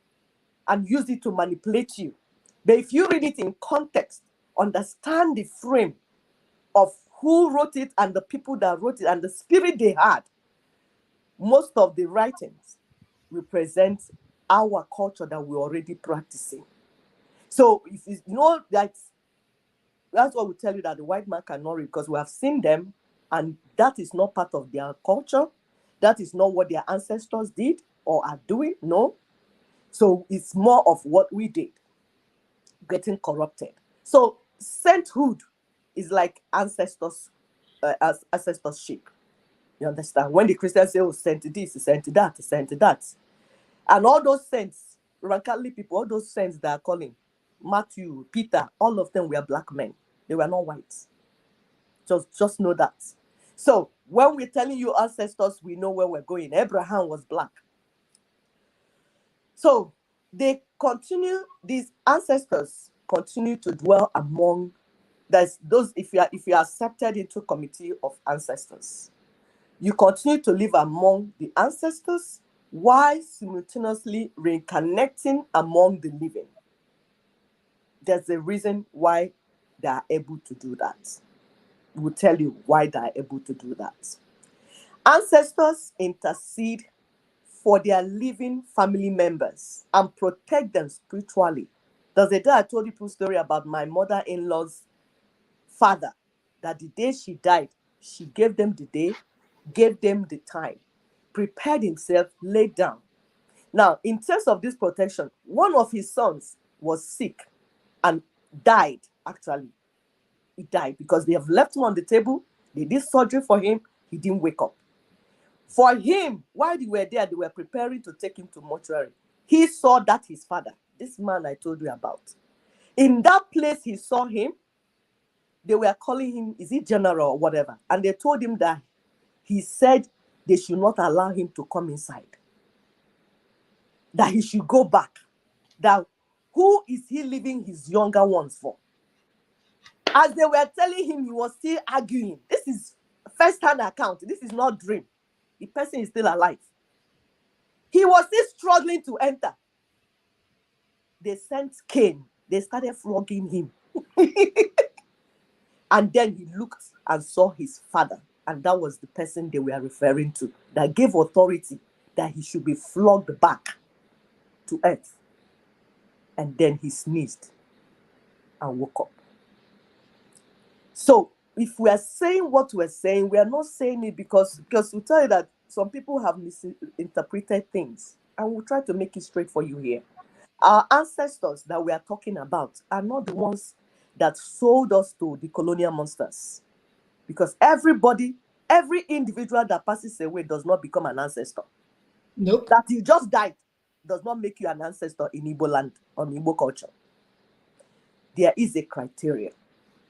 and use it to manipulate you. But if you read it in context, understand the frame of who wrote it and the people that wrote it and the spirit they had, most of the writings represent our culture that we're already practicing. So if you know that's what we tell you, that the white man cannot read, because we have seen them and that is not part of their culture. That is not what their ancestors did or are doing. No. So it's more of what we did, getting corrupted. So sainthood is like ancestors, as ancestorship. You understand? When the Christians say, oh, saint this, saint that, saint that. And all those saints, rankly people, all those saints that are calling, Matthew, Peter, all of them were black men. They were not white. Just know that. So when we're telling you ancestors, we know where we're going. Abraham was black. So these ancestors continue to dwell among, that's those, if you are accepted into committee of ancestors, you continue to live among the ancestors while simultaneously reconnecting among the living. There's a reason why they are able to do that. We'll tell you why they are able to do that. Ancestors intercede for their living family members and protect them spiritually. There's a day I told you a story about my mother-in-law's father, that the day she died, she gave them the day, gave them the time, prepared himself, laid down. Now, in terms of this protection, one of his sons was sick and died, actually. He died because they have left him on the table. They did surgery for him. He didn't wake up. For him, while they were there, they were preparing to take him to mortuary. He saw that his father, this man I told you about, in that place he saw him. They were calling him, is he general or whatever? And they told him that he said they should not allow him to come inside, that he should go back. That who is he leaving his younger ones for? As they were telling him, he was still arguing. This is first-hand account. This is not dream. The person is still alive. He was still struggling to enter. They sent Cain. They started flogging him. And then he looked and saw his father. And that was the person they were referring to, that gave authority that he should be flogged back to earth. And then he sneezed and woke up. So if we are saying what we're saying, we are not saying it because we tell you that some people have misinterpreted things. And we'll try to make it straight for you here. Our ancestors that we are talking about are not the ones that sold us to the colonial monsters. Because every individual that passes away does not become an ancestor. Nope. That you just died does not make you an ancestor in Igbo land or in Igbo culture. There is a criteria.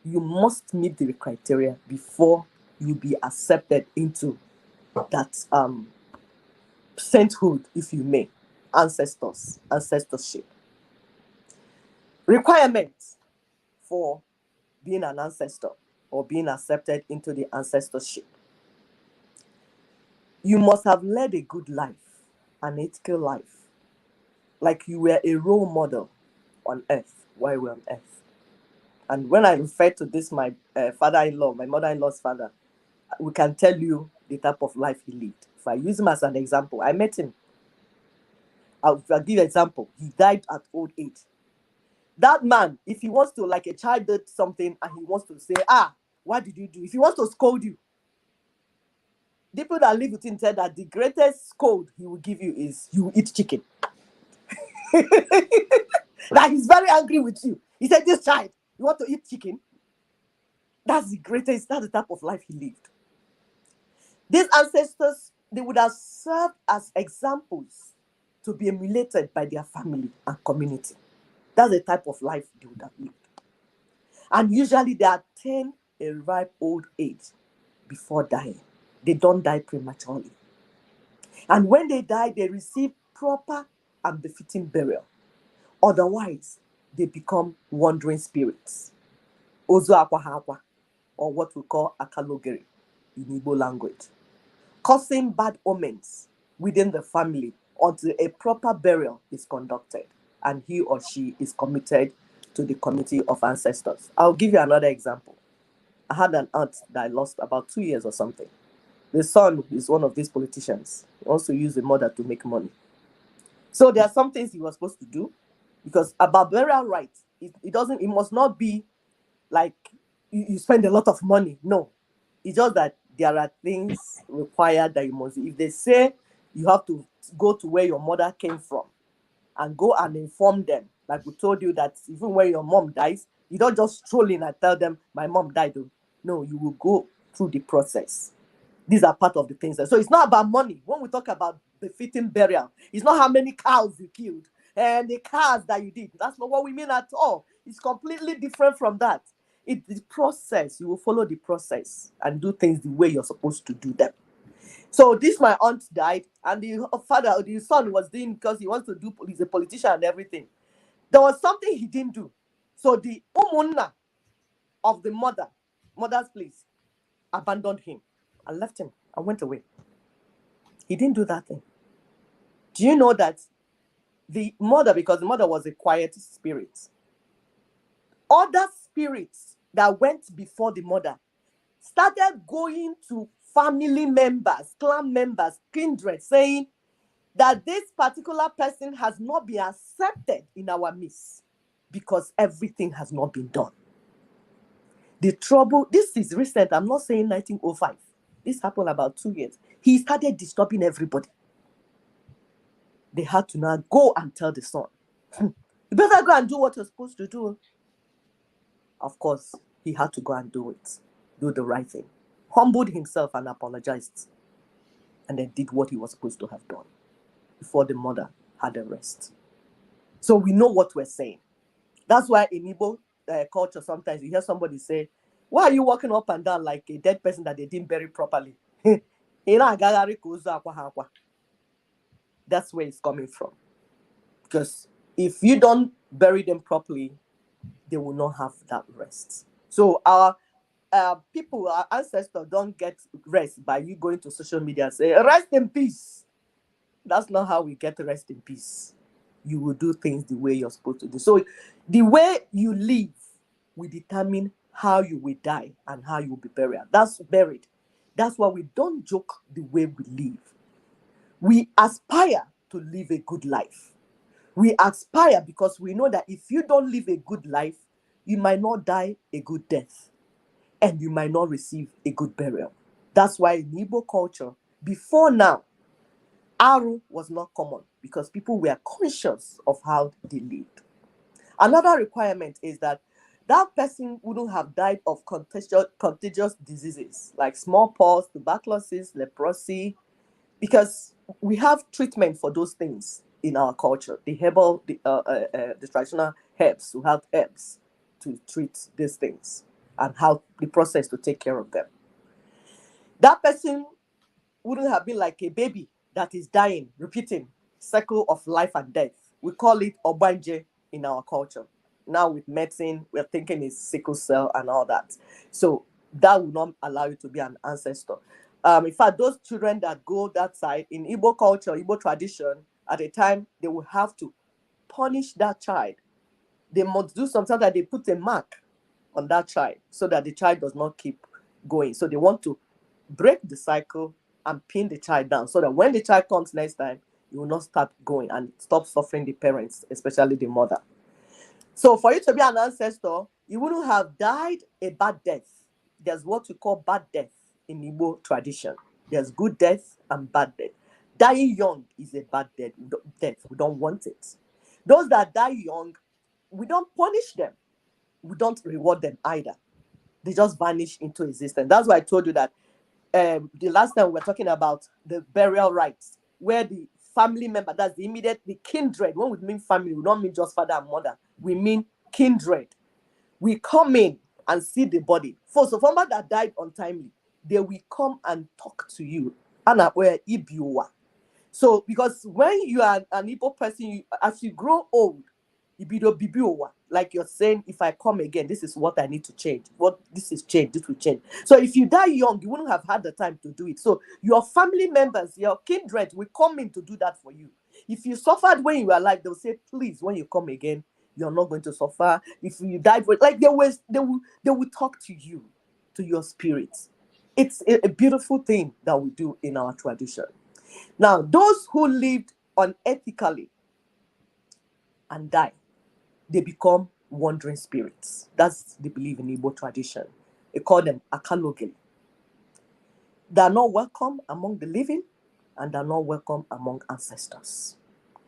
You must meet the criteria before you be accepted into that sainthood, if you may, ancestorship. Requirements for being an ancestor or being accepted into the ancestorship. You must have led a good life, an ethical life, like you were a role model on earth while we're on earth. And when I refer to this, my father-in-law, my mother-in-law's father, we can tell you the type of life he lived. If I use him as an example, I met him. I'll give you an example. He died at old age. That man, if he wants to, like a child did something and he wants to say, what did you do? If he wants to scold you, the people that live with him said that the greatest scold he will give you is you eat chicken. Like he's very angry with you. He said, this child, you want to eat chicken? That's the type of life he lived. These ancestors, they would have served as examples to be emulated by their family and community. That's the type of life they would have lived. And usually they attain a ripe old age before dying. They don't die prematurely. And when they die, they receive proper and befitting burial. Otherwise, they become wandering spirits. Ozu akwa ha akwa, or what we call akalogeri in Igbo language, causing bad omens within the family until a proper burial is conducted and he or she is committed to the committee of ancestors. I'll give you another example. I had an aunt that I lost about 2 years or something. The son is one of these politicians. He wants to use the mother to make money. So there are some things he was supposed to do, because about burial rights, it must not be like you spend a lot of money. No, it's just that there are things required that you must. If they say you have to go to where your mother came from and go and inform them, like we told you that even when your mom dies, you don't just stroll in and tell them my mom died. No, you will go through the process. These are part of the things. So it's not about money. When we talk about befitting burial, it's not how many cows you killed and the cars that you did. That's not what we mean at all. It's completely different from that. It's the process. You will follow the process and do things the way you're supposed to do them. So my aunt died, and the son was doing, because he wants to do, he's a politician and everything. There was something he didn't do. So the umunna of the mother's place, abandoned him and left him and went away. He didn't do that thing. Do you know that the mother, because the mother was a quiet spirit, other spirits that went before the mother started going to family members, clan members, kindred, saying that this particular person has not been accepted in our midst because everything has not been done. The trouble, this is recent, I'm not saying 1905. This happened about 2 years. He started disturbing everybody. They had to now go and tell the son, you better go and do what you're supposed to do. Of course, he had to go and do the right thing. Humbled himself and apologized. And then did what he was supposed to have done before the mother had a rest. So we know what we're saying. That's why in Igbo culture, sometimes you hear somebody say, why are you walking up and down like a dead person that they didn't bury properly? That's where it's coming from. Because if you don't bury them properly, they will not have that rest. So our people, our ancestors, don't get rest by you going to social media and say, rest in peace. That's not how we get rest in peace. You will do things the way you're supposed to do. So the way you live will determine how you will die and how you will be buried. That's buried. That's why we don't joke the way we live. We aspire to live a good life. We aspire because we know that if you don't live a good life, you might not die a good death and you might not receive a good burial. That's why in Igbo culture, before now, Aru was not common. because people were conscious of how they lived. Another requirement is that that person wouldn't have died of contagious diseases like smallpox, tuberculosis, leprosy, because we have treatment for those things in our culture. The traditional herbs, we have herbs to treat these things and how the process to take care of them. That person wouldn't have been like a baby that is dying, repeating cycle of life and death. We call it obanje in our culture. Now with medicine, we're thinking it's sickle cell and all that. So that will not allow you to be an ancestor. In fact, those children that go that side in Igbo culture, Igbo tradition, at a time they will have to punish that child. They must do something that they put a mark on that child so that the child does not keep going. So they want to break the cycle and pin the child down so that when the child comes next time, you will not start going and stop suffering the parents, especially the mother. So for you to be an ancestor, you wouldn't have died a bad death. There's what we call bad death in Igbo tradition. There's good death and bad death. Dying young is a bad death. We don't want it. Those that die young, we don't punish them. We don't reward them either. They just vanish into existence. That's why I told you that the last time we were talking about the burial rites, where the family member, that's the immediate, the kindred. When we mean family, we don't mean just father and mother. We mean kindred. We come in and see the body. So someone that died untimely, they will come and talk to you. So because when you are an Igbo person, as you grow old, like you're saying, if I come again, this is what I need to change. This is change, this will change. So if you die young, you wouldn't have had the time to do it. So your family members, your kindred will come in to do that for you. If you suffered when you were alive, they'll say, please, when you come again, you're not going to suffer. If you died, like they will talk to you, to your spirits. It's a beautiful thing that we do in our tradition. Now, those who lived unethically and die, they become wandering spirits. That's the belief in Igbo tradition. They call them akalogeli. They are not welcome among the living, and they are not welcome among ancestors.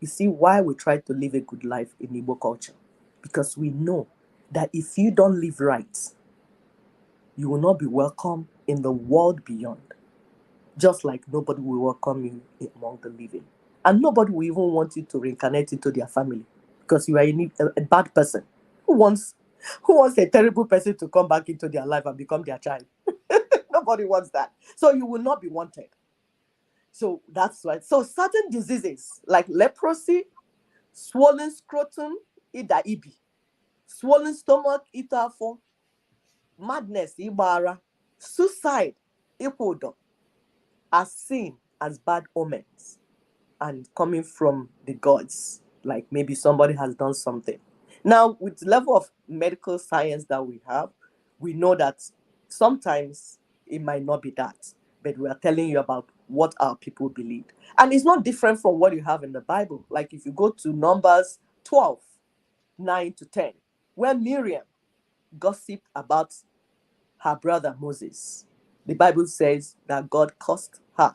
You see why we try to live a good life in Igbo culture? Because we know that if you don't live right, you will not be welcome in the world beyond. Just like nobody will welcome you among the living. And nobody will even want you to reincarnate into their family because you are a bad person. Who wants a terrible person to come back into their life and become their child? Nobody wants that. So you will not be wanted. So that's why. So certain diseases like leprosy, swollen scrotum, ida ibi, swollen stomach, itafo, madness, ibara, suicide, ikodo, are seen as bad omens and coming from the gods, like maybe somebody has done something. Now, with the level of medical science that we have, we know that sometimes it might not be that, but we are telling you about what our people believed. And it's not different from what you have in the Bible. Like if you go to Numbers 12, 9 to 10, where Miriam gossiped about her brother Moses, the Bible says that God cursed her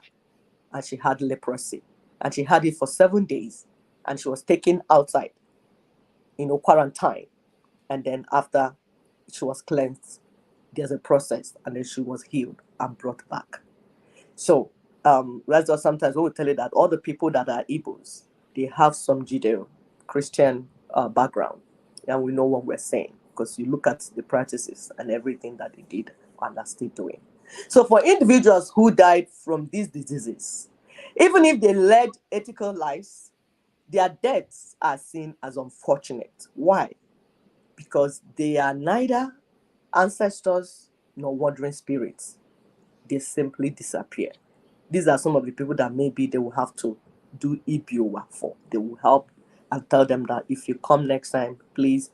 and she had leprosy. And she had it for 7 days and she was taken outside, quarantine. And then after she was cleansed, there's a process and then she was healed and brought back. So that's just sometimes we will tell you that all the people that are Igbos, they have some Judeo-Christian background. And we know what we're saying because you look at the practices and everything that they did and are still doing. So for individuals who died from these diseases, even if they led ethical lives, their deaths are seen as unfortunate. Why? Because they are neither ancestors nor wandering spirits. They simply disappear. These are some of the people that maybe they will have to do EBO for. They will help and tell them that if you come next time, please,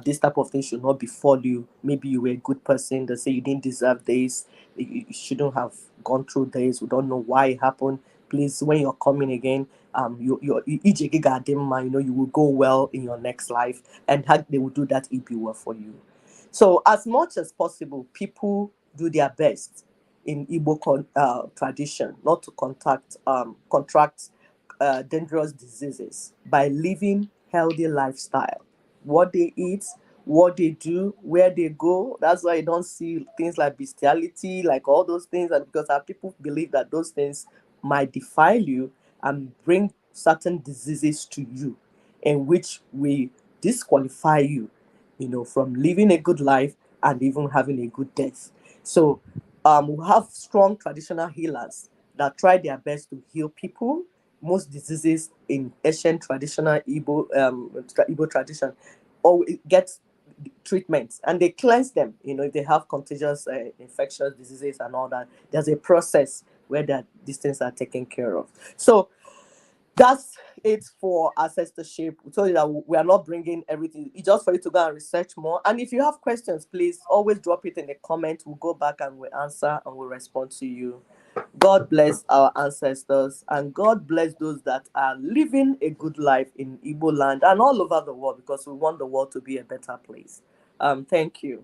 this type of thing should not befall you. Maybe you were a good person. They say you didn't deserve this. You shouldn't have gone through this. We don't know why it happened. Please, when you're coming again, you will go well in your next life, and they will do that EBO for you. So as much as possible, people do their best in Igbo tradition not to contract dangerous diseases by living healthy lifestyle. What they eat, what they do, where they go. That's why you don't see things like bestiality, like all those things, and because our people believe that those things might defile you and bring certain diseases to you, in which we disqualify you, from living a good life and even having a good death. So we have strong traditional healers that try their best to heal people. Most diseases in ancient traditional Igbo tradition or get treatments, and they cleanse them. If they have contagious infectious diseases and all that, there's a process where these things are taken care of. So that's it for ancestorship. We told you that we are not bringing everything. It's just for you to go and research more. And if you have questions, please always drop it in the comment. We'll go back and we'll answer and we'll respond to you. God bless our ancestors, and God bless those that are living a good life in Igbo land and all over the world, because we want the world to be a better place. Thank you.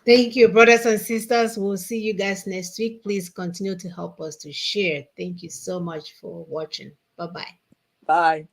Thank you, brothers and sisters. We'll see you guys next week. Please continue to help us to share. Thank you so much for watching. Bye-bye. Bye.